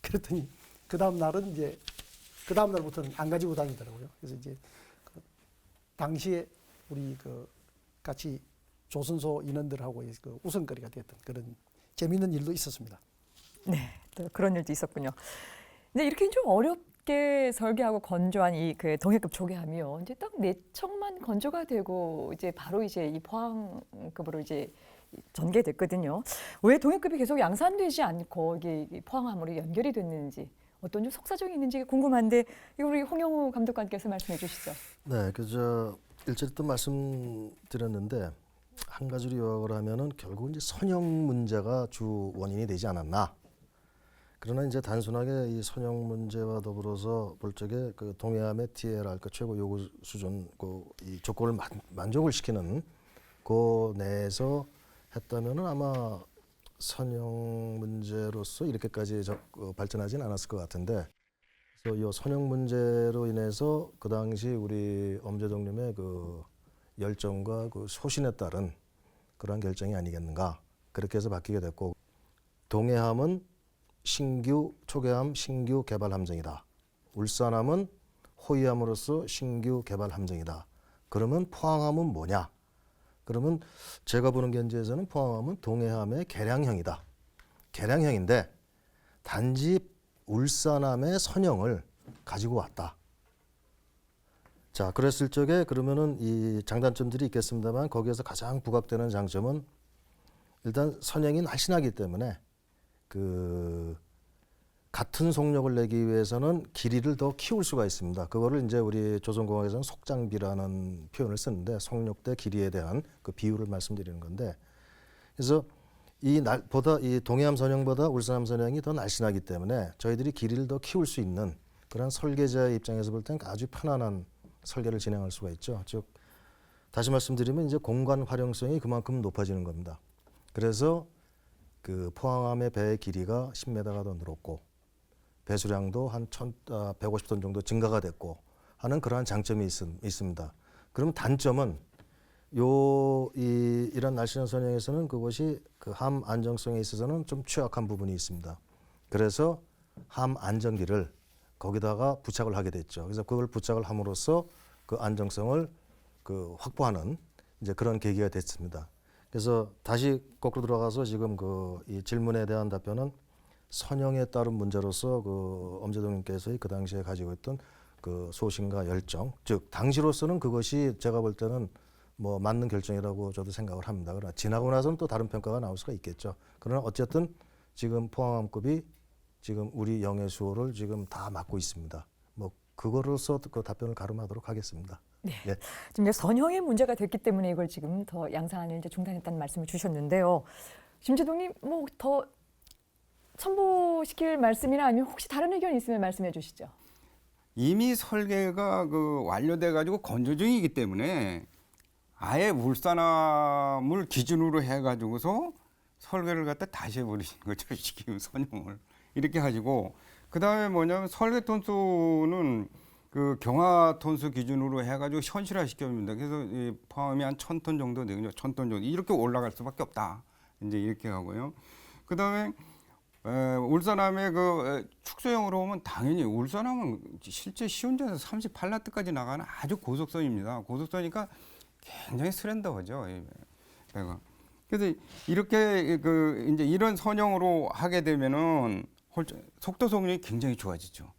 [SPEAKER 4] 그랬더니 그 다음 날부터는 안 가지고 다니더라고요. 그래서 이제 당시에 우리 같이 조선소 인원들하고 웃음거리가 됐던 그런 재미있는 일도 있었습니다.
[SPEAKER 2] 네, 또 그런 일도 있었군요. 근데 이렇게 좀 어렵게 설계하고 건조한 이 동해급 조개함이요. 이제 딱 4척만 건조가 되고 이제 바로 이제 이 포항급으로 이제 전개됐거든요. 왜 동해급이 계속 양산되지 않고 이게 포항함으로 연결이 됐는지 어떤 좀 속사정이 있는지 궁금한데 이거 우리 홍영우 감독관께서 말씀해 주시죠.
[SPEAKER 5] 네, 일전에 또 말씀드렸는데 한 가지로 요약을 하면은 결국 이제 선형 문제가 주 원인이 되지 않았나. 그러나 이제 단순하게 이 선형 문제와 더불어서 볼 적에 그 동해함의 TLR 그 최고 요구 수준 이 조건을 만족을 시키는 그 내에서 했다면은 아마 선형 문제로서 이렇게까지 발전하지는 않았을 것 같은데, 그래서 이 선형 문제로 인해서 그 당시 우리 엄재동님의 그 열정과 그 소신에 따른 그러한 결정이 아니겠는가, 그렇게 해서 바뀌게 됐고, 동해함은 초계함 신규 개발 함정이다. 울산함은 호위함으로서 신규 개발 함정이다. 그러면 포항함은 뭐냐? 그러면 제가 보는 견지에서는 포항함은 동해함의 개량형이다. 개량형인데 단지 울산함의 선형을 가지고 왔다. 자, 그랬을 적에 그러면은 이 장단점들이 있겠습니다만 거기에서 가장 부각되는 장점은 일단 선형이 날씬하기 때문에 같은 속력을 내기 위해서는 길이를 더 키울 수가 있습니다. 그거를 이제 우리 조선공학에서는 속장비라는 표현을 쓰는데 속력 대 길이에 대한 그 비율을 말씀드리는 건데, 그래서 이 동해함 선형보다 울산함 선형이 더 날씬하기 때문에 저희들이 길이를 더 키울 수 있는 그런 설계자의 입장에서 볼 때는 아주 편안한 설계를 진행할 수가 있죠. 즉 다시 말씀드리면 이제 공간 활용성이 그만큼 높아지는 겁니다. 그래서 그 포항함의 배의 길이가 10m가 더 늘었고 배수량도 한 150톤 정도 증가가 됐고 하는 그러한 장점이 있습니다. 그러면 단점은 이런 날씬한 선형에서는 그것이 그 함 안정성에 있어서는 좀 취약한 부분이 있습니다. 그래서 함 안정기를 거기다가 부착을 하게 됐죠. 그래서 그걸 부착을 함으로써 그 안정성을 확보하는 이제 그런 계기가 됐습니다. 그래서 다시 거꾸로 들어가서 지금 이 질문에 대한 답변은 선형에 따른 문제로서 엄재동님께서 그 당시에 가지고 있던 그 소신과 열정, 즉 당시로서는 그것이 제가 볼 때는 뭐 맞는 결정이라고 저도 생각을 합니다. 그러나 지나고 나서는 또 다른 평가가 나올 수가 있겠죠. 그러나 어쨌든 지금 포항함급이 지금 우리 영해수호를 지금 다 맡고 있습니다. 뭐 그거로서 그 답변을 가름하도록 하겠습니다.
[SPEAKER 2] 네.
[SPEAKER 5] 예.
[SPEAKER 2] 지금 이제 선형의 문제가 됐기 때문에 이걸 지금 더 양산을 이제 중단했다는 말씀을 주셨는데요. 심재동님 뭐 더 첨부시킬 말씀이나 아니면 혹시 다른 의견이 있으면 말씀해 주시죠.
[SPEAKER 3] 이미 설계가 그 완료돼 가지고 건조 중이기 때문에 아예 울산함을 기준으로 해 가지고서 설계를 갖다 다시 해버리신 거죠. 지금 선형을 이렇게 가지고 그다음에 뭐냐면 설계 톤수는 그 경하 톤수 기준으로 해가지고 현실화 시켜줍니다. 그래서 이 포함이 한 1,000톤 정도 되거든요. 1,000톤 정도 이렇게 올라갈 수밖에 없다. 이제 이렇게 하고요. 그다음에 울산함의 그 축소형으로 오면 당연히 울산함은 실제 시운전에서 38나트까지 나가는 아주 고속선입니다. 고속선이니까 굉장히 스렌더하죠. 이 배가. 그래서 이렇게 그 이제 이런 선형으로 하게 되면은 속도 속력이 굉장히 좋아지죠.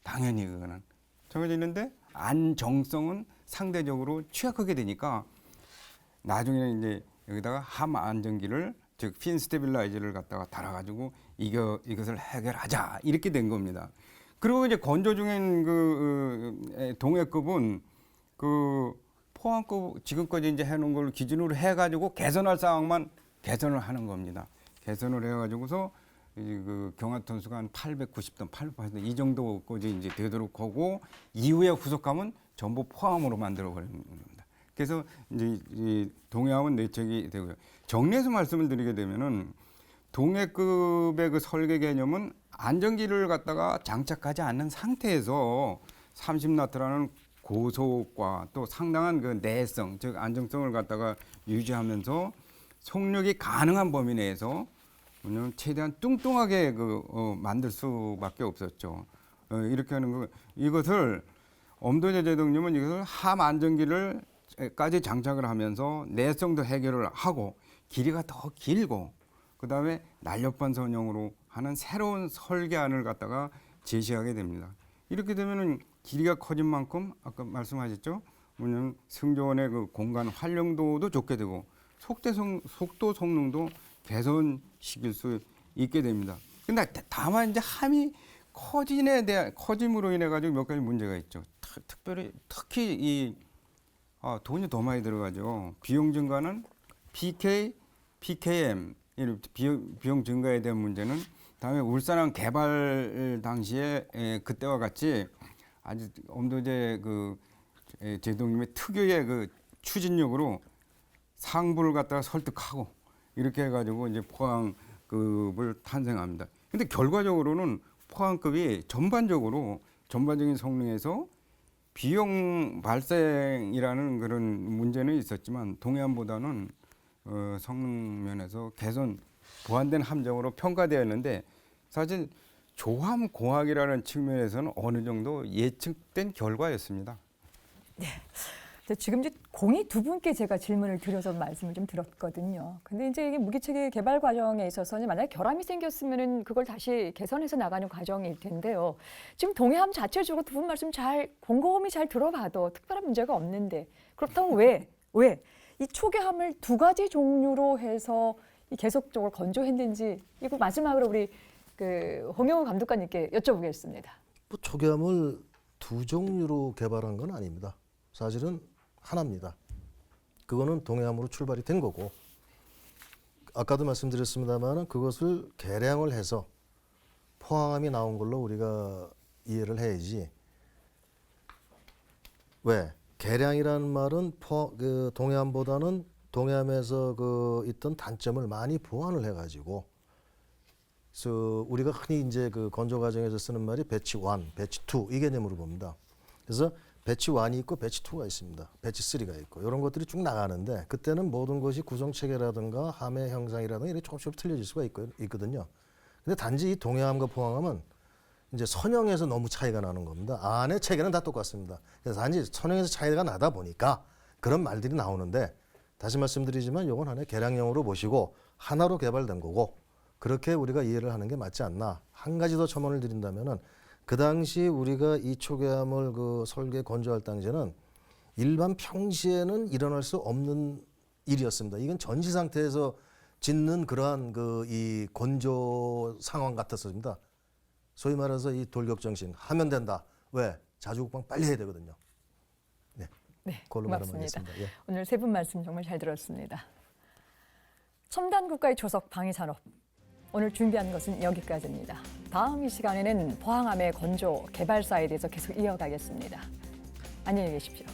[SPEAKER 3] 당연히 그거는 정해지는데 안정성은 상대적으로 취약하게 되니까 나중에는 이제 여기다가 함 안정기를 즉 핀 스테빌라이저를 갖다가 달아가지고 이것을 해결하자 이렇게 된 겁니다. 그리고 이제 건조 중인 그 동해급은 그 포항급 지금까지 이제 해놓은 걸 기준으로 해가지고 개선할 사항만 개선을 하는 겁니다. 개선을 해가지고서 그 경하 톤수가 한 890톤, 880톤 이 정도까지 이제 되도록 하고 이후에 후속함은 전부 포함으로 만들어 버리는 겁니다. 그래서 이제 이 동해함은 내척이 되고요. 정리해서 말씀을 드리게 되면은 동해급의 그 설계 개념은 안정기를 갖다가 장착하지 않는 상태에서 30나트라는 고속과 또 상당한 그 내성, 즉 안정성을 갖다가 유지하면서 속력이 가능한 범위 내에서 최대한 뚱뚱하게 만들 수밖에 없었죠. 이렇게 하는 거 이것을 엄도재 제동님은 이것을 함 안정기를까지 장착을 하면서 내성도 해결을 하고 길이가 더 길고 그다음에 날렵한 선형으로 하는 새로운 설계안을 갖다가 제시하게 됩니다. 이렇게 되면은 길이가 커진 만큼 아까 말씀하셨죠. 뭐냐면 승조원의 그 공간 활용도도 좋게 되고 속도 성능도 개선시킬 수 있게 됩니다. 근데 다만 이제 함이 커짐으로 인해 가지고 몇 가지 문제가 있죠. 특히 돈이 더 많이 들어가죠. 비용 증가는 PKM 비용 증가에 대한 문제는 다음에 울산항 개발 당시에 그때와 같이 아주 엄도재 그 제동님의 특유의 그 추진력으로 상부를 갖다가 설득하고 이렇게 해가지고 이제 포항급을 탄생합니다. 근데 결과적으로는 포항급이 전반적인 성능에서 비용 발생이라는 그런 문제는 있었지만 동해안보다는 성능 면에서 개선 보완된 함정으로 평가되었는데 사실 조함 공학이라는 측면에서는 어느 정도 예측된 결과였습니다.
[SPEAKER 2] 네. 지금 이제 공이 두 분께 제가 질문을 드려서 말씀을 좀 드렸거든요. 근데 이제 이게 무기체계 개발 과정에 있어서는 만약에 결함이 생겼으면은 그걸 다시 개선해서 나가는 과정일 텐데요. 지금 동해함 자체적으로 두 분 말씀 곰곰이 잘 들어봐도 특별한 문제가 없는데 그렇다면 왜 이 초계함을 두 가지 종류로 해서 계속적으로 건조했는지 이거 마지막으로 우리 그 홍영우 감독관님께 여쭤보겠습니다.
[SPEAKER 5] 뭐 초계함을 두 종류로 개발한 건 아닙니다. 사실은 하나입니다. 그거는 동해함으로 출발이 된 거고 아까도 말씀드렸습니다만 그것을 개량을 해서 포항함이 나온 걸로 우리가 이해를 해야지. 왜? 개량이라는 말은 그 동해함보다는 동해함에서 그 있던 단점을 많이 보완을 해가지고 그래서 우리가 흔히 이제 그 건조 과정에서 쓰는 말이 배치 1, 배치 2 이 개념으로 봅니다. 그래서 배치 1이 있고 배치 2가 있습니다. 배치 3가 있고 이런 것들이 쭉 나가는데 그때는 모든 것이 구성 체계라든가 함의 형상이라든가 이렇게 조금씩 틀려질 수가 있거든요. 근데 단지 이 동해함과 포항함은 이제 선형에서 너무 차이가 나는 겁니다. 안의 체계는 다 똑같습니다. 그래서 단지 선형에서 차이가 나다 보니까 그런 말들이 나오는데 다시 말씀드리지만 이건 하나의 개량형으로 보시고 하나로 개발된 거고 그렇게 우리가 이해를 하는 게 맞지 않나. 한 가지 더 첨언을 드린다면은 그 당시 우리가 이 초계함을 그 설계 건조할 당시에는 일반 평시에는 일어날 수 없는 일이었습니다. 이건 전시 상태에서 짓는 그러한 이 건조 상황 같았습니다. 소위 말해서 이 돌격정신 하면 된다. 왜? 자주국방 빨리 해야 되거든요. 네, 그걸로
[SPEAKER 2] 고맙습니다.
[SPEAKER 5] 말하겠습니다. 예.
[SPEAKER 2] 오늘 세 분 말씀 정말 잘 들었습니다. 첨단 국가의 초석 방위산업. 오늘 준비한 것은 여기까지입니다. 다음 이 시간에는 포항함의 건조 개발사에 대해서 계속 이어가겠습니다. 안녕히 계십시오.